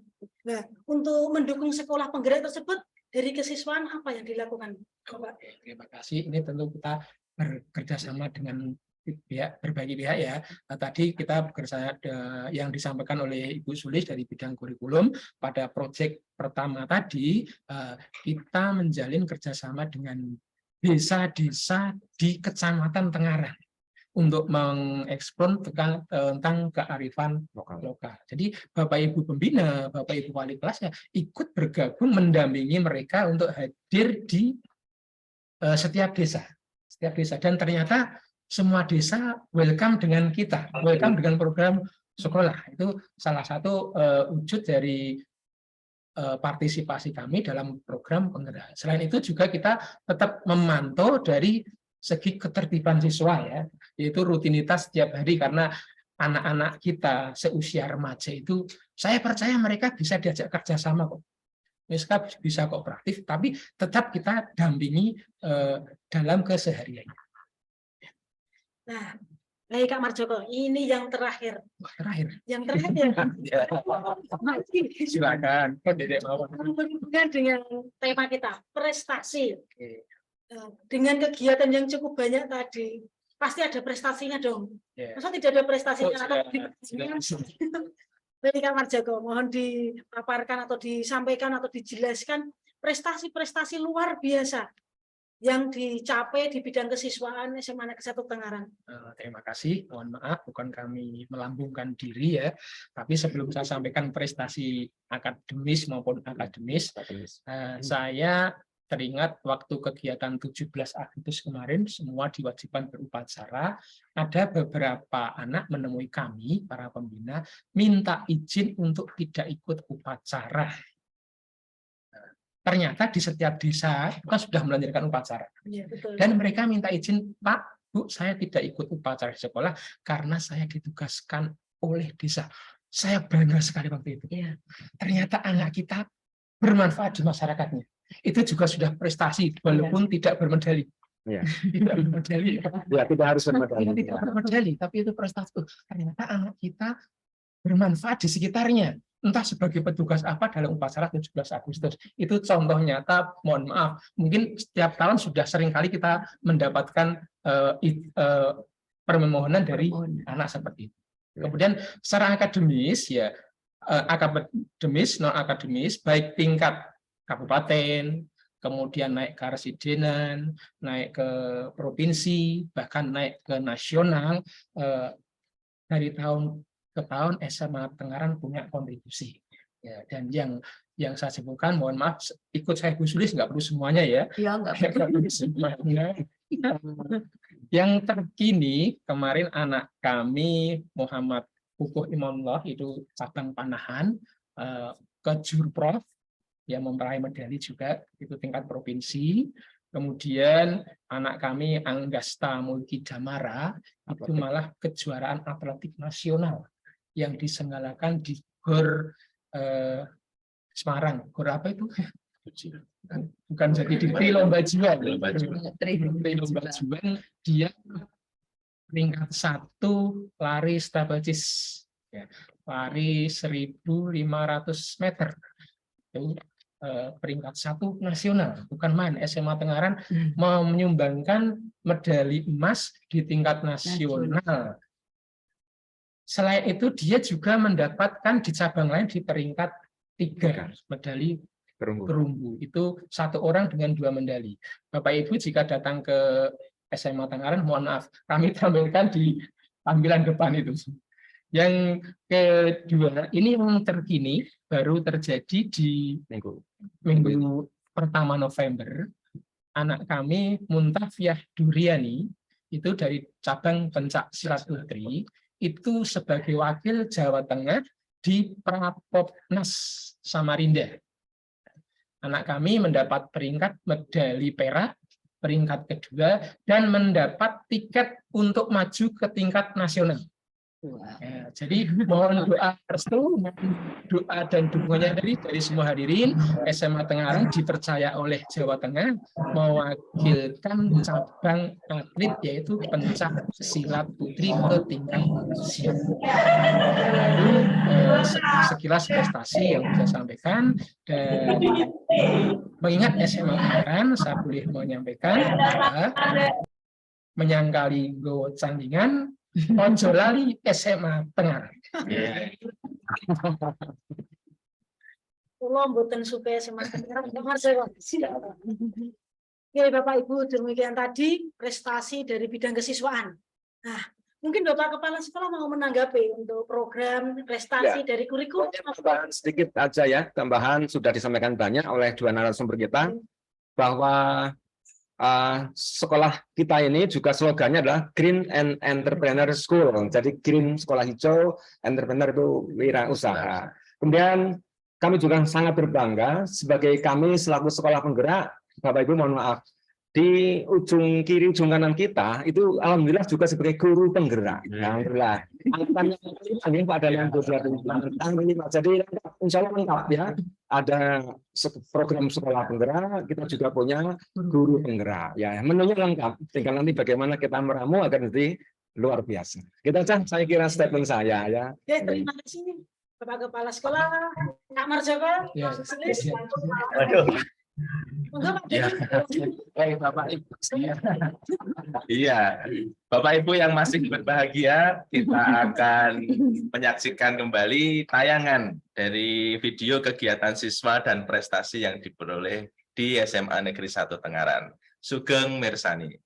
Nah, untuk mendukung sekolah penggerak tersebut dari kesiswaan apa yang dilakukan, Bapak? Terima kasih. Ini tentu kita bekerja sama dengan berbagai pihak ya. Nah, tadi kita bekerja yang disampaikan oleh Ibu Sulis dari bidang kurikulum pada proyek pertama tadi kita menjalin kerjasama dengan desa-desa di Kecamatan Tengaran untuk mengeksplor tentang kearifan lokal. Jadi Bapak Ibu pembina, Bapak Ibu wali kelasnya ikut bergabung mendampingi mereka untuk hadir di setiap desa. Dan ternyata semua desa welcome dengan kita, welcome dengan program sekolah. Itu salah satu wujud dari partisipasi kami dalam program penggerak. Selain itu juga kita tetap memantau dari segi ketertiban siswa ya, yaitu rutinitas setiap hari karena anak-anak kita seusia remaja itu saya percaya mereka bisa diajak kerjasama kok. Mereka bisa kooperatif, tapi tetap kita dampingi dalam keseharian. Nah, baik Kak Marjoko, ini yang terakhir. Yang terakhir ya. Silakan, Dedek mau. Berhubungan dengan tema kita, prestasi. Dengan kegiatan yang cukup banyak tadi, pasti ada prestasinya dong. Masa tidak ada prestasinya? Baik Kak Marjoko, mohon dipaparkan atau disampaikan atau dijelaskan prestasi-prestasi luar biasa yang dicapai di bidang kesiswaan SMA Negeri 1 Tengaran? Terima kasih. Mohon maaf, bukan kami melambungkan diri ya. Tapi sebelum saya sampaikan prestasi akademis maupun akademis, saya teringat waktu kegiatan 17 Agustus kemarin, semua diwajibkan berupacara. Ada beberapa anak menemui kami, para pembina, minta izin untuk tidak ikut upacara. Ternyata di setiap desa kita sudah melanjutkan upacara. Ya, betul. Dan mereka minta izin, Pak, Bu, saya tidak ikut upacara di sekolah karena saya ditugaskan oleh desa. Saya bangga sekali waktu itu. Ya. Ternyata anak kita bermanfaat di masyarakatnya. Itu juga sudah prestasi, walaupun tidak bermedali. Ya. Tidak bermedali. Ya, tidak harus bermedali. Tidak bermedali, tapi itu prestasi. Ternyata anak kita bermanfaat di sekitarnya. Entah sebagai petugas apa dalam upacara 17 Agustus. Itu contoh nyata, mohon maaf. Mungkin setiap tahun sudah sering kali kita mendapatkan permohonan dari anak seperti itu. Kemudian secara akademis, ya akademis, non-akademis, baik tingkat kabupaten, kemudian naik ke residenan, naik ke provinsi, bahkan naik ke nasional, dari tahun ke tahun SMA Tengaran punya kontribusi. Ya, dan yang saya sebutkan, mohon maaf, ikut saya Bu Sulis, nggak perlu semuanya ya. Ya, nggak perlu semuanya. Yang terkini, kemarin anak kami, Muhammad Pupuh Imanullah, itu cabang Panahan, ke Jurprov, yang memperaih medali juga, itu tingkat provinsi. Kemudian anak kami Anggasta Mulki Damara, itu malah kejuaraan atletik nasional yang diselenggarakan di GOR Semarang. GOR apa itu? Bukan jadi di Lomba Juang. Lomba Juang, dia peringkat 1 lari stabacis, ya, lari 1.500 meter. Itu peringkat 1 nasional, bukan main. SMA Tengaran mau menyumbangkan medali emas di tingkat nasional. Selain itu, dia juga mendapatkan di cabang lain di peringkat 3 medali perunggu. Itu 1 orang dengan 2 medali. Bapak Ibu jika datang ke SMA Tengaran, mohon maaf, kami tampilkan di tampilan depan itu. Yang kedua, ini yang terkini baru terjadi di minggu pertama November. Anak kami Muntafiah Duriani, itu dari cabang pencak silat putri, itu sebagai wakil Jawa Tengah di Prapopnas Samarinda. Anak kami mendapat peringkat medali perak, peringkat kedua, dan mendapat tiket untuk maju ke tingkat nasional. Ya, jadi mohon doa restu, doa dan dukungannya dari semua hadirin. SMA Tengaran dipercaya oleh Jawa Tengah mewakilkan cabang atlet yaitu pencak silat putri ke tingkat nasional. Lalu sekilas prestasi yang bisa sampaikan, dan mengingat SMA Tengaran, saya boleh menyampaikan bahwa menyangkali go candingan Onjolali SMA Tengaran. Kulo mboten suka SMA Tengaran, Oke, Bapak Ibu, demikian tadi prestasi dari bidang kesiswaan. Nah, mungkin Bapak Kepala Sekolah mau menanggapi untuk program prestasi dari kurikulum. Tambahan sedikit aja ya, tambahan sudah disampaikan banyak oleh 2 narasumber kita, bahwa sekolah kita ini juga slogannya adalah Green and Entrepreneur School. Jadi green sekolah hijau, entrepreneur itu wirausaha. Kemudian kami juga sangat berbangga sebagai kami selaku sekolah penggerak, Bapak Ibu mohon maaf, di ujung kiri, ujung kanan kita itu alhamdulillah juga sebagai guru penggerak. Alhamdulillah. Angkatan yang Pak Dalam jadi insya Allah lengkap ya. Ada program sekolah penggerak, kita juga punya guru penggerak. Ya, menunya lengkap. Tinggal nanti bagaimana kita meramu agar nanti luar biasa. Kita saya kira statement saya ya. Oke, terima kasih Bapak Kepala Sekolah, Kak Marjoko, Ya. Pak Sulis. Ya. Bapak Ibu. Iya, Bapak Ibu yang masih berbahagia, kita akan menyaksikan kembali tayangan dari video kegiatan siswa dan prestasi yang diperoleh di SMA Negeri 1 Tengaran. Sugeng mirsani.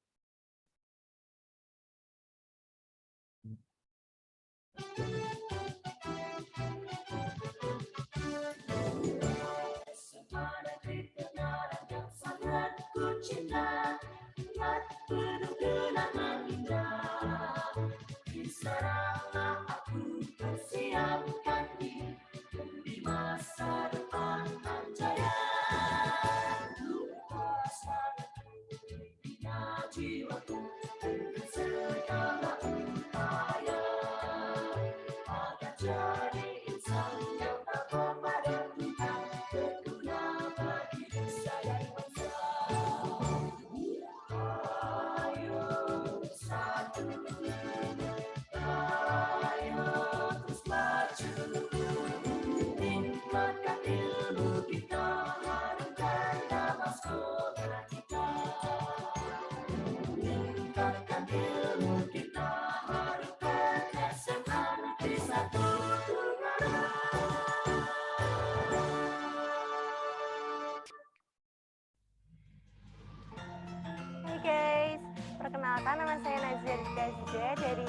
Hai guys, perkenalkan nama saya Nazia Rizka Zida dari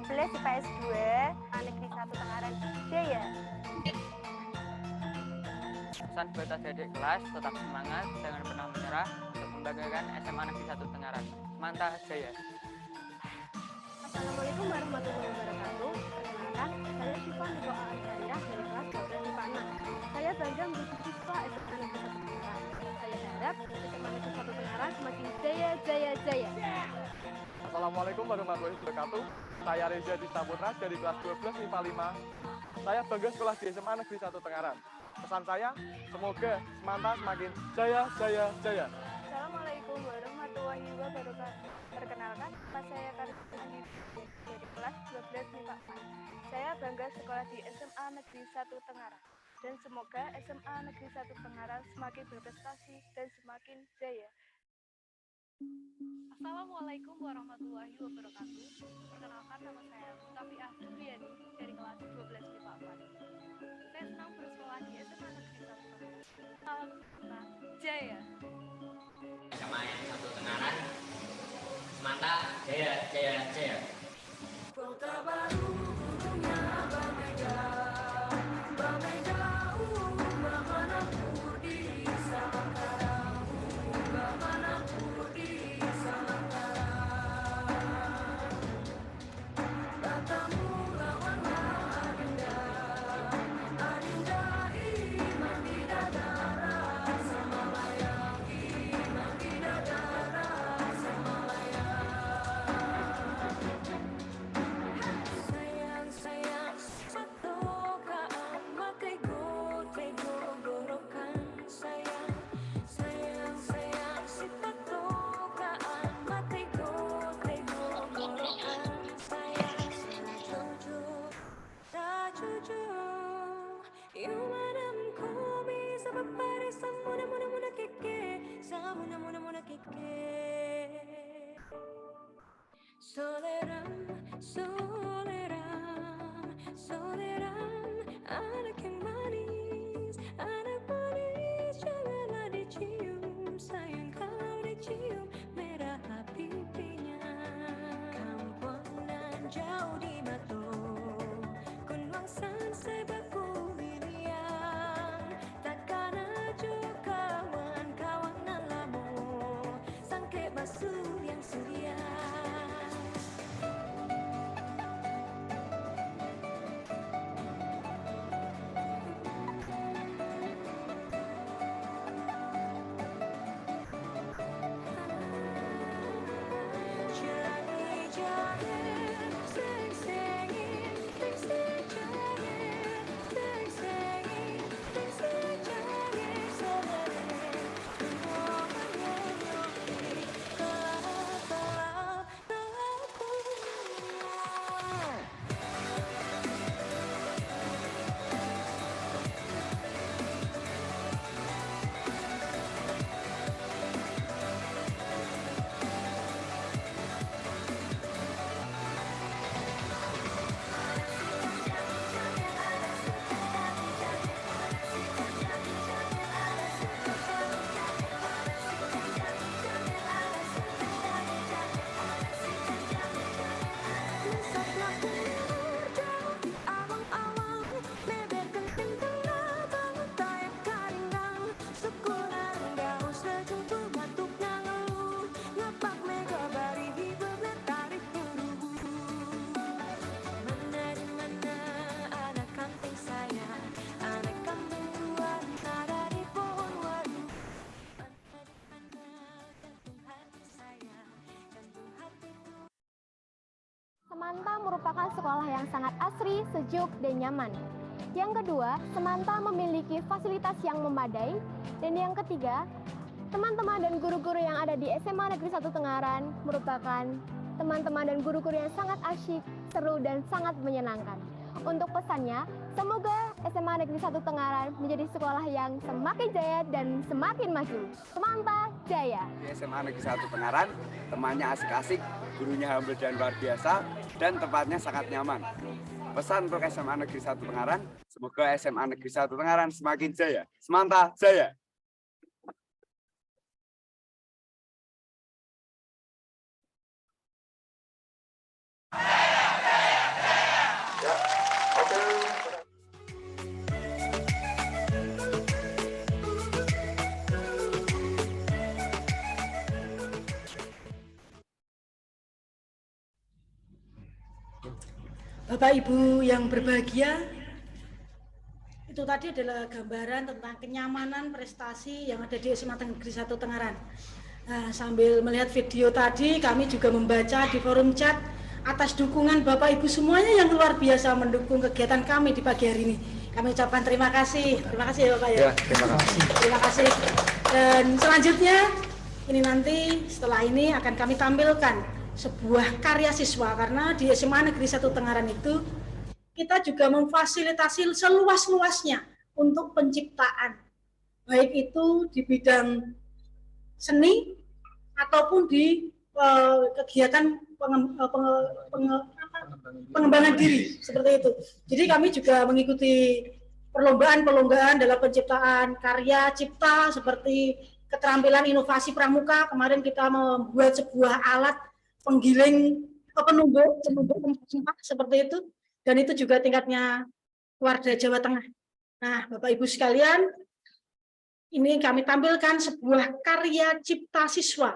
11 IPS 2 Negeri 1 Tengaran Jaya. Pesan buat adik-adik kelas, tetap semangat, jangan pernah menyerah untuk membanggakan SMA Negeri 1 Tengaran. Mantap Jaya. Assalamualaikum warahmatullahi wabarakatuh. Perkenalkan, saya Syifa Niko Al-Jariah dari kelas 12 IPA 6. Saya bangga menjadi siswa SMA Negeri 1 Tengaran. Saya harap SMA Negeri 1 Tengaran semakin jaya, jaya, jaya. Assalamualaikum warahmatullahi wabarakatuh. Saya Reza Disaputra dari kelas 12 IPA 5. Saya bangga sekolah di SMA Negeri 1 Tengaran. Pesan saya, semoga Semanta semakin jaya, jaya, jaya. Assalamualaikum warahmatullahi wabarakatuh. Perkenalkan, nama saya Karisma dari kelas 12 IPA 4. Saya bangga sekolah di SMA Negeri 1 Tengaran. Dan semoga SMA Negeri 1 Tengaran semakin berprestasi dan semakin jaya. Assalamualaikum warahmatullahi wabarakatuh. Perkenalkan, nama saya Mustafi Ahmadiani dari kelas 12 IPA 4. Saya senang bersekolah di SMA Negeri 1 Tengaran. Salam Semanta Jaya. SMA Negeri 1 Tengaran. Semanta Jaya, Jaya, Jaya. Kota baru gunungnya berbeda, berbeda bagaimana di Samantara, bagaimana di Samantara. Katamu lawan Adinda, Adinda iman di dadara, sama layang iman di dadara, sama layang. Sayang, sayang, patokaan, matego, gorokan. Sayang, sayang, sayang, si patokaan, matego, gorokan. Sayang, tak jujur, you madam ko bisa papare sa muna keke, sa muna keke. Soleram, soleram, soleram, anak yang manis, janganlah dicium, sayang kalau dicium, merah pipinya. Kampunan jauh di Batu, Kunwangsan sebaku Lilian, takkan aja kawan-kawan nalamu, sangke basuh yang sedia. Semanta merupakan sekolah yang sangat asri, sejuk, dan nyaman. Yang kedua, Semanta memiliki fasilitas yang memadai. Dan yang ketiga, teman-teman dan guru-guru yang ada di SMA Negeri 1 Tengaran merupakan teman-teman dan guru-guru yang sangat asyik, seru, dan sangat menyenangkan. Untuk pesannya, semoga SMA Negeri 1 Tengaran menjadi sekolah yang semakin jaya dan semakin maju. Semanta Jaya! Di SMA Negeri 1 Tengaran, temannya asik-asik, gurunya humble dan luar biasa, dan tempatnya sangat nyaman. Pesan untuk SMA Negeri 1 Tengaran, semoga SMA Negeri 1 Tengaran semakin jaya. Semanta Jaya! Bapak Ibu yang berbahagia, itu tadi adalah gambaran tentang kenyamanan prestasi yang ada di SMA Negeri 1 Tengaran. Nah, sambil melihat video tadi, kami juga membaca di forum chat atas dukungan Bapak Ibu semuanya yang luar biasa mendukung kegiatan kami di pagi hari ini. Kami ucapkan terima kasih ya Bapak ya. Terima kasih. Terima kasih. Dan selanjutnya, ini nanti setelah ini akan kami tampilkan sebuah karya siswa, karena di SMA Negeri 1 Tengaran itu kita juga memfasilitasi seluas-luasnya untuk penciptaan, baik itu di bidang seni ataupun di kegiatan pengembangan diri seperti itu. Jadi kami juga mengikuti perlombaan dalam penciptaan karya cipta seperti keterampilan inovasi pramuka. Kemarin kita membuat sebuah alat penggiling penumbuk seperti itu, dan itu juga tingkatnya Warda Jawa Tengah. Nah, Bapak Ibu sekalian, ini kami tampilkan sebuah karya cipta siswa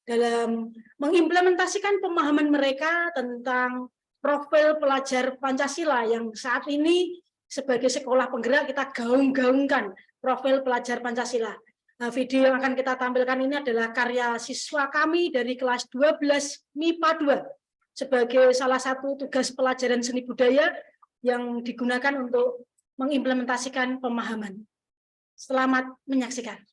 dalam mengimplementasikan pemahaman mereka tentang profil pelajar Pancasila yang saat ini sebagai sekolah penggerak kita gaung-gaungkan profil pelajar Pancasila. Nah, video yang akan kita tampilkan ini adalah karya siswa kami dari kelas 12 MIPA 2 sebagai salah satu tugas pelajaran seni budaya yang digunakan untuk mengimplementasikan pemahaman. Selamat menyaksikan.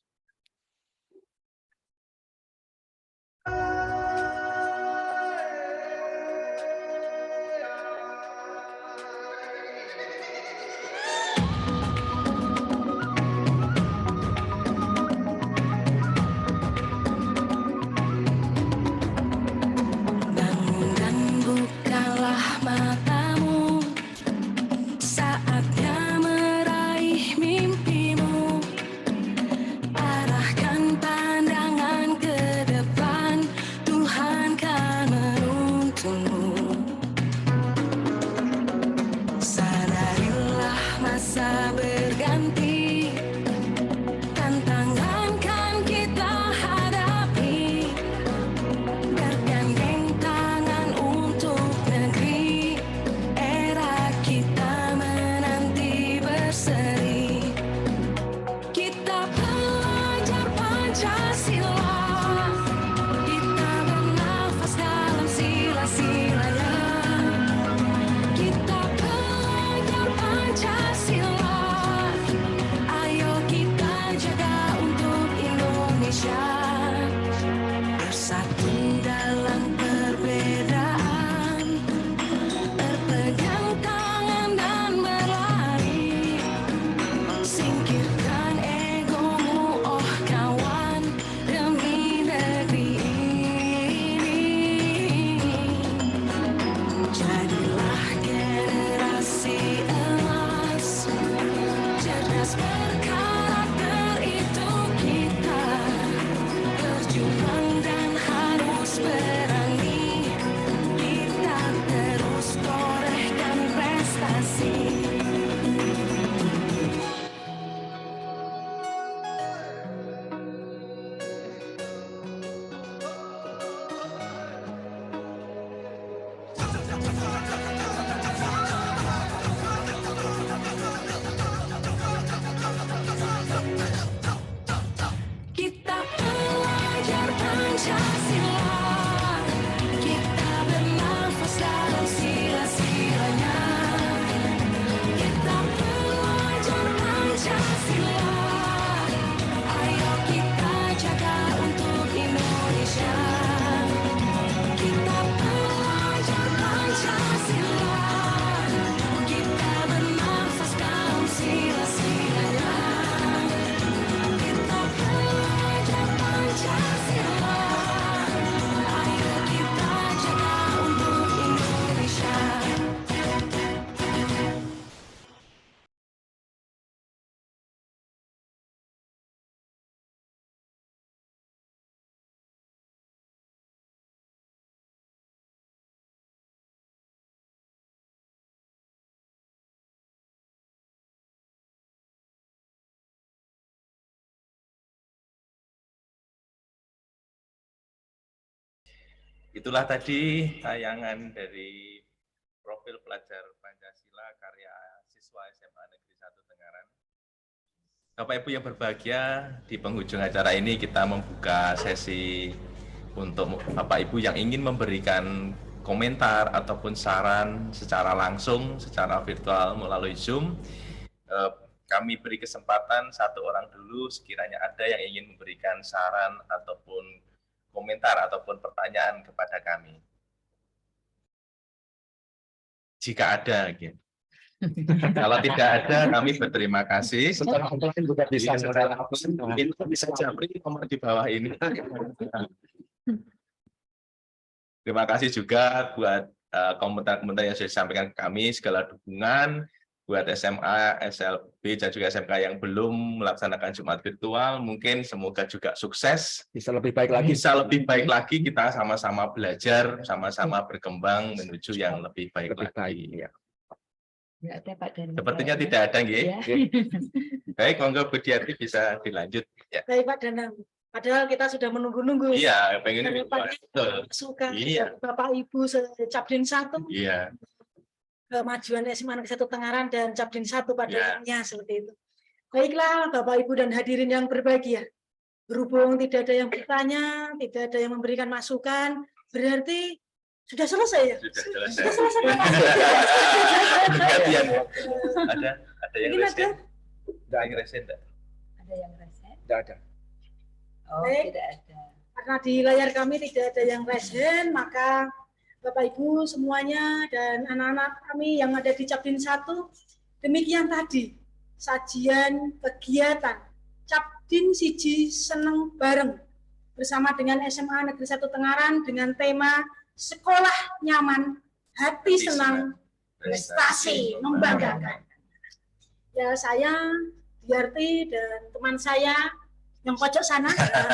Pancasila, kita bernafas dalam Itulah tadi tayangan dari profil pelajar Pancasila karya siswa SMA Negeri 1 Tengaran. Bapak Ibu yang berbahagia, di penghujung acara ini kita membuka sesi untuk Bapak Ibu yang ingin memberikan komentar ataupun saran secara langsung, secara virtual melalui Zoom. Kami beri kesempatan satu orang dulu sekiranya ada yang ingin memberikan saran ataupun komentar ataupun pertanyaan kepada kami. Jika ada, gitu. Kalau tidak ada, kami berterima kasih. Secara online juga bisa. Bisa japri nomor di bawah ini. Terima kasih juga buat komentar-komentar yang sudah disampaikan ke kami, segala dukungan buat SMA, SLB, dan juga SMK yang belum melaksanakan Jumat virtual. Mungkin semoga juga sukses. Bisa lebih baik lagi. Bisa lebih baik lagi, kita sama-sama belajar, sama-sama berkembang menuju yang lebih baik lagi. Ya. Sepertinya tidak ada, nggih. Ya. Baik, monggo Bu Diati bisa dilanjut. Ya. Baik Pak Danang, padahal kita sudah menunggu-nunggu. Iya, pengen suka iya. Bapak Ibu Capdin 1. Iya. Kemajuan SMA Negeri 1 Tengaran dan Capdin 1 pada umumnya seperti itu. Baiklah Bapak Ibu dan hadirin yang berbahagia. Berhubung tidak ada yang bertanya, tidak ada yang memberikan masukan, berarti sudah selesai ya? Sudah selesai. Sudah selesai. Ada yang resen? Ada yang resen enggak? Ada yang resen? Tidak ada. Oh, Baik. tidak ada. Karena di layar kami tidak ada yang resen, maka Bapak Ibu semuanya dan anak-anak kami yang ada di Capdin 1, demikian tadi sajian kegiatan Capdin Siji Seneng Bareng bersama dengan SMA Negeri 1 Tengaran dengan tema Sekolah Nyaman, Hati Senang, Prestasi Membanggakan. Ya, saya Diarti dan teman saya yang pojok sana,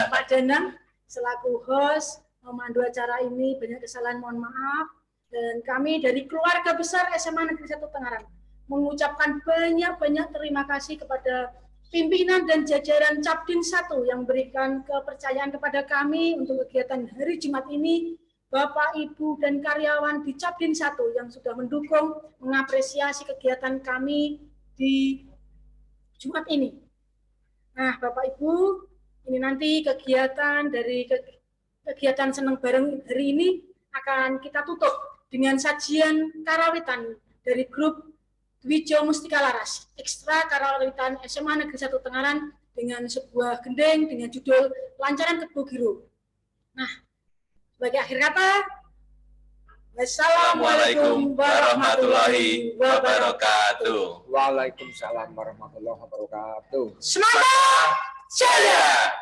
Pak Danang, selaku host memandu acara ini, banyak kesalahan mohon maaf, dan kami dari keluarga besar SMA Negeri 1 Tengaran mengucapkan banyak-banyak terima kasih kepada pimpinan dan jajaran Capdin 1 yang memberikan kepercayaan kepada kami untuk kegiatan hari Jumat ini, Bapak, Ibu, dan karyawan di Capdin 1 yang sudah mendukung, mengapresiasi kegiatan kami di Jumat ini. Nah, Bapak, Ibu, ini nanti kegiatan dari kegiatan Seneng Bareng hari ini akan kita tutup dengan sajian karawitan dari grup Wijo Mustika Laras, ekstra karawitan SMA Negeri 1 Tengaran dengan sebuah gendeng dengan judul Lancaran Kebo Giro. Nah, sebagai akhir kata, wassalamualaikum warahmatullahi wabarakatuh. Waalaikumsalam warahmatullahi wabarakatuh. Semangat jaya!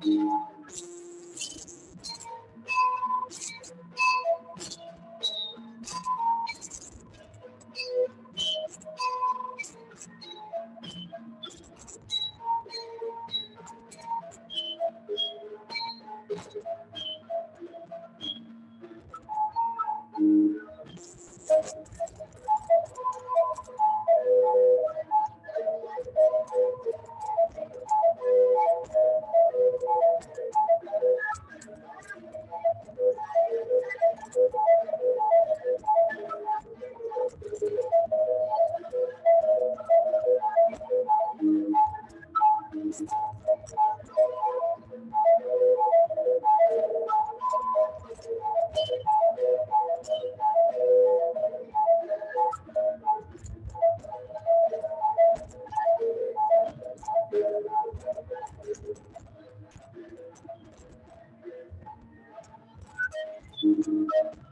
Thank you.